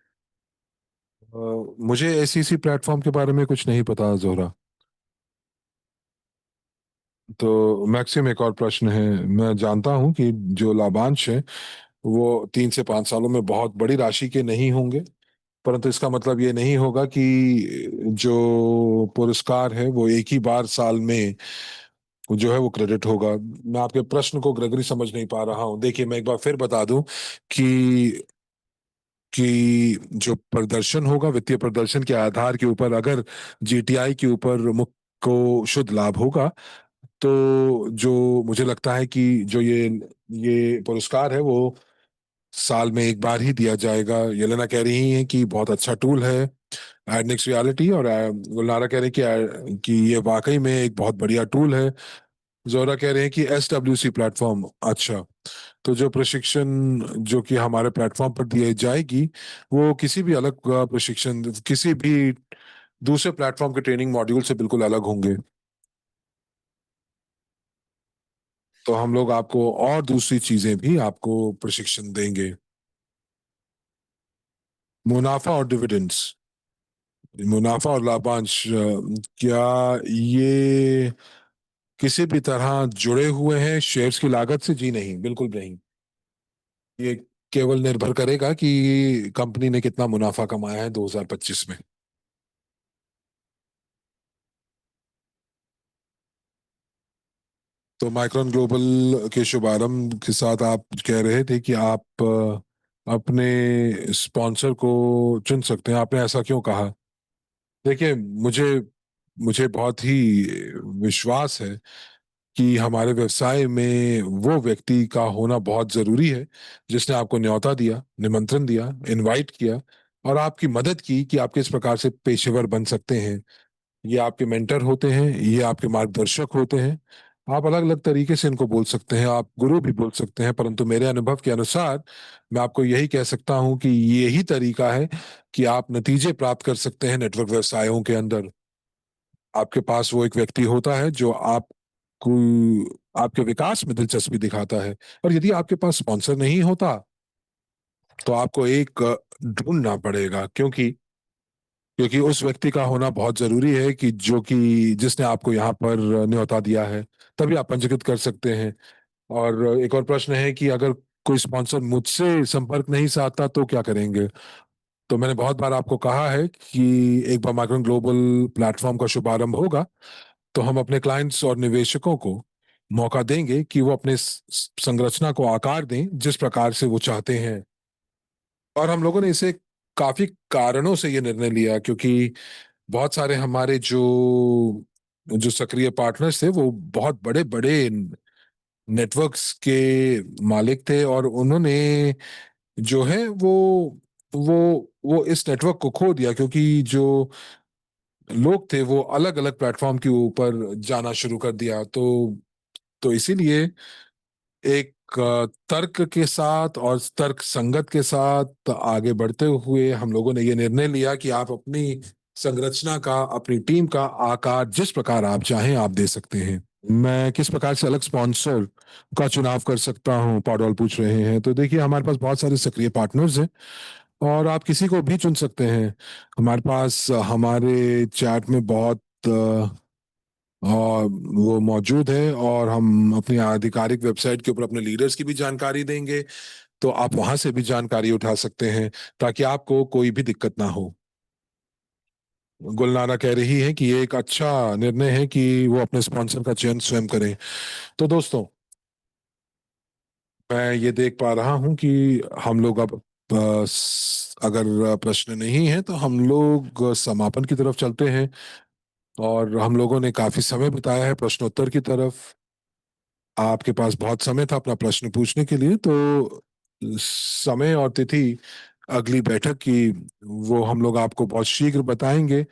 मुझे एसईसी प्लेटफॉर्म के बारे में कुछ नहीं पता जोहरा। तो मैक्सिम एक और प्रश्न है। मैं जानता हूं कि जो लाभांश है वो 3 से 5 सालों में बहुत बड़ी राशि के नहीं होंगे, परंतु इसका मतलब ये नहीं होगा कि जो पुरस्कार है वो एक ही बार साल में जो है वो क्रेडिट होगा। मैं आपके प्रश्न को ग्रेगरी समझ नहीं पा रहा हूँ। देखिए, मैं एक बार फिर बता दूं कि जो प्रदर्शन होगा, वित्तीय प्रदर्शन के आधार के ऊपर, अगर जीटीआई के ऊपर मुख्य को शुद्ध लाभ होगा, तो जो मुझे लगता है कि जो ये पुरस्कार है वो साल में एक बार ही दिया जाएगा। येलेना कह रही है कि बहुत अच्छा टूल है एडनिक्स रियलिटी, और गुलनारा कह रहे हैं कि ये वाकई में एक बहुत बढ़िया टूल है। जोरा कह रहे हैं कि एसडब्ल्यूसी प्लेटफॉर्म अच्छा। तो जो प्रशिक्षण जो कि हमारे प्लेटफॉर्म पर दी जाएगी, वो किसी भी दूसरे प्लेटफॉर्म के ट्रेनिंग मॉड्यूल से बिल्कुल अलग होंगे। तो हम लोग आपको और दूसरी चीजें भी आपको प्रशिक्षण देंगे। मुनाफा और डिविडेंड्स, मुनाफा और लाभांश, क्या ये किसी भी तरह जुड़े हुए हैं शेयर्स की लागत से? जी नहीं, बिल्कुल नहीं। ये केवल निर्भर करेगा कि कंपनी ने कितना मुनाफा कमाया है 2025 में। तो माइक्रोन ग्लोबल के शुभारंभ के साथ आप कह रहे थे कि आप अपने स्पॉन्सर को चुन सकते हैं। आपने ऐसा क्यों कहा? देखिए, मुझे मुझे बहुत ही विश्वास है कि हमारे व्यवसाय में वो व्यक्ति का होना बहुत जरूरी है जिसने आपको न्योता दिया, निमंत्रण दिया, इनवाइट किया और आपकी मदद की कि आप किस प्रकार से पेशेवर बन सकते हैं। ये आपके मेंटर होते हैं, ये आपके मार्गदर्शक होते हैं। आप अलग अलग तरीके से इनको बोल सकते हैं, आप गुरु भी बोल सकते हैं, परंतु मेरे अनुभव के अनुसार मैं आपको यही कह सकता हूं कि यही तरीका है कि आप नतीजे प्राप्त कर सकते हैं नेटवर्क व्यवसायों के अंदर। आपके पास वो एक व्यक्ति होता है जो आपको आपके विकास में दिलचस्पी दिखाता है। और यदि आपके पास स्पॉन्सर नहीं होता तो आपको एक ढूंढना पड़ेगा, क्योंकि क्योंकि उस व्यक्ति का होना बहुत जरूरी है कि जो कि जिसने आपको यहाँ पर न्योता दिया है, तभी आप पंजीकृत कर सकते हैं। और एक और प्रश्न है कि अगर कोई स्पॉन्सर मुझसे संपर्क नहीं साधता तो क्या करेंगे? तो मैंने बहुत बार आपको कहा है कि एक बार माइक्रोन ग्लोबल प्लेटफॉर्म का शुभारंभ होगा तो हम अपने क्लाइंट्स और निवेशकों को मौका देंगे कि वो अपने संरचना को आकार दें जिस प्रकार से वो चाहते हैं। और हम लोगों ने इसे काफी कारणों से ये निर्णय लिया, क्योंकि बहुत सारे हमारे जो जो सक्रिय पार्टनर्स थे वो बहुत बड़े बड़े नेटवर्क्स के मालिक थे, और उन्होंने जो है वो वो इस नेटवर्क को खो दिया, क्योंकि जो लोग थे वो अलग अलग प्लेटफॉर्म के ऊपर जाना शुरू कर दिया। तो इसीलिए एक तर्क के साथ और तर्क संगत के साथ आगे बढ़ते हुए हम लोगों ने ये निर्णय लिया कि आप अपनी संरचना का, अपनी टीम का आकार जिस प्रकार आप चाहें आप दे सकते हैं। मैं किस प्रकार से अलग स्पॉन्सर का चुनाव कर सकता हूं, पॉडॉल पूछ रहे हैं। तो देखिए, हमारे पास बहुत सारे सक्रिय पार्टनर्स हैं और आप किसी को भी चुन सकते हैं। हमारे पास हमारे चैट में बहुत और वो मौजूद है, और हम अपनी आधिकारिक वेबसाइट के ऊपर अपने लीडर्स की भी जानकारी देंगे, तो आप वहां से भी जानकारी उठा सकते हैं ताकि आपको कोई भी दिक्कत ना हो। गुलनारा कह रही है कि ये एक अच्छा निर्णय है कि वो अपने स्पॉन्सर का चयन स्वयं करें। तो दोस्तों, मैं ये देख पा रहा हूं कि हम लोग अब अगर प्रश्न नहीं है तो हम लोग समापन की तरफ चलते हैं। और हम लोगों ने काफी समय बिताया है प्रश्नोत्तर की तरफ। आपके पास बहुत समय था अपना प्रश्न पूछने के लिए, तो समय और तिथि अगली बैठक की वो हम लोग आपको बहुत शीघ्र बताएंगे।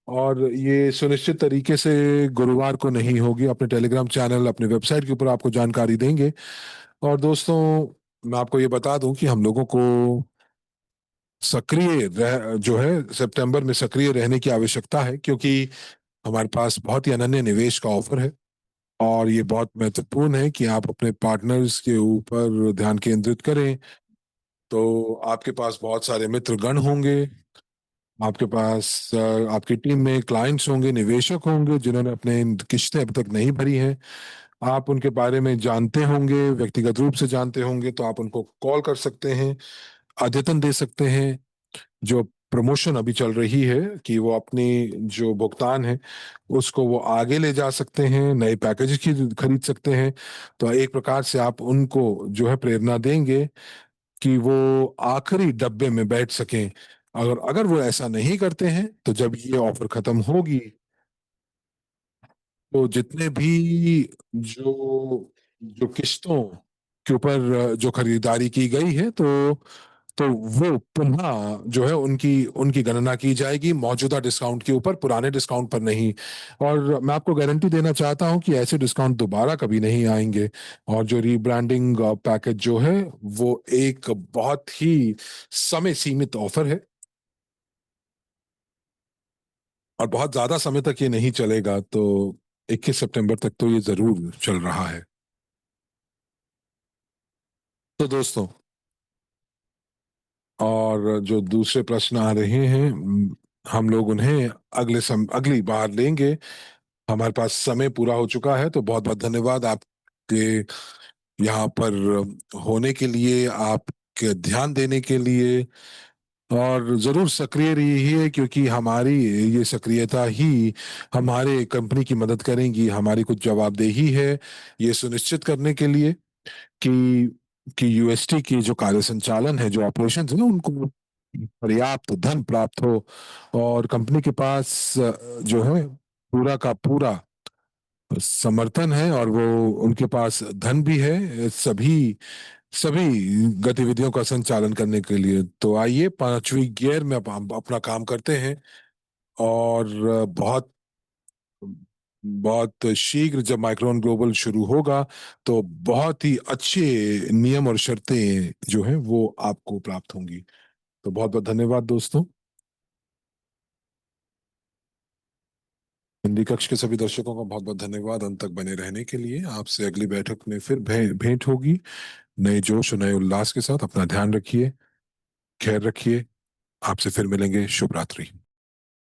और ये सुनिश्चित तरीके से गुरुवार को नहीं होगी। अपने टेलीग्राम चैनल, अपने वेबसाइट के ऊपर आपको जानकारी देंगे। और दोस्तों, मैं आपको ये बता दूं कि हम लोगों को सक्रिय रह जो है सितंबर में सक्रिय रहने की आवश्यकता है, क्योंकि हमारे पास बहुत ही अनन्य निवेश का ऑफर है। और ये बहुत महत्वपूर्ण है कि आप अपने पार्टनर्स के ऊपर ध्यान केंद्रित करें। तो आपके पास बहुत सारे मित्र गण होंगे, आपके पास आपकी टीम में क्लाइंट्स होंगे, निवेशक होंगे जिन्होंने अपने किस्तें अब तक नहीं भरी हैं। आप उनके बारे में जानते होंगे, व्यक्तिगत रूप से जानते होंगे, तो आप उनको कॉल कर सकते हैं, अद्यतन दे सकते हैं। जो प्रमोशन अभी चल रही है कि वो अपनी जो भुगतान है उसको वो आगे ले जा सकते हैं, नए पैकेज की खरीद सकते हैं। तो एक प्रकार से आप उनको जो है प्रेरणा देंगे कि वो आखिरी डब्बे में बैठ सकें। अगर अगर वो ऐसा नहीं करते हैं तो जब ये ऑफर खत्म होगी तो जितने भी जो जो किस्तों के ऊपर जो खरीदारी की गई है, तो वो पुनः जो है उनकी उनकी गणना की जाएगी मौजूदा डिस्काउंट के ऊपर, पुराने डिस्काउंट पर नहीं। और मैं आपको गारंटी देना चाहता हूं कि ऐसे डिस्काउंट दोबारा कभी नहीं आएंगे। और जो रीब्रांडिंग पैकेज जो है वो एक बहुत ही समय सीमित ऑफर है, और बहुत ज्यादा समय तक ये नहीं चलेगा। तो 21 सितंबर तक तो ये जरूर चल रहा है। तो दोस्तों, और जो दूसरे प्रश्न आ रहे हैं हम लोग उन्हें अगली बार लेंगे। हमारे पास समय पूरा हो चुका है, तो बहुत बहुत धन्यवाद आपके यहाँ पर होने के लिए, आपके ध्यान देने के लिए। और जरूर सक्रिय रहिए, क्योंकि हमारी ये सक्रियता ही हमारे कंपनी की मदद करेंगी। हमारी कुछ जवाबदेही है ये सुनिश्चित करने के लिए कि यूएसटी की जो कार्य संचालन है, जो ऑपरेशन है, उनको पर्याप्त धन प्राप्त हो, और कंपनी के पास जो है पूरा का पूरा समर्थन है, और वो उनके पास धन भी है सभी सभी गतिविधियों का संचालन करने के लिए। तो आइए, पांचवी गियर में हम अपना काम करते हैं। और बहुत बहुत शीघ्र जब माइक्रोन ग्लोबल शुरू होगा तो बहुत ही अच्छे नियम और शर्तें जो हैं वो आपको प्राप्त होंगी। तो बहुत बहुत धन्यवाद दोस्तों। हिंदी कक्ष के सभी दर्शकों का बहुत बहुत धन्यवाद अंत तक बने रहने के लिए। आपसे अगली बैठक में फिर भेंट होगी नए जोश और नए उल्लास के साथ। अपना ध्यान रखिए, खैर रखिए। आपसे फिर मिलेंगे। शुभ रात्रि।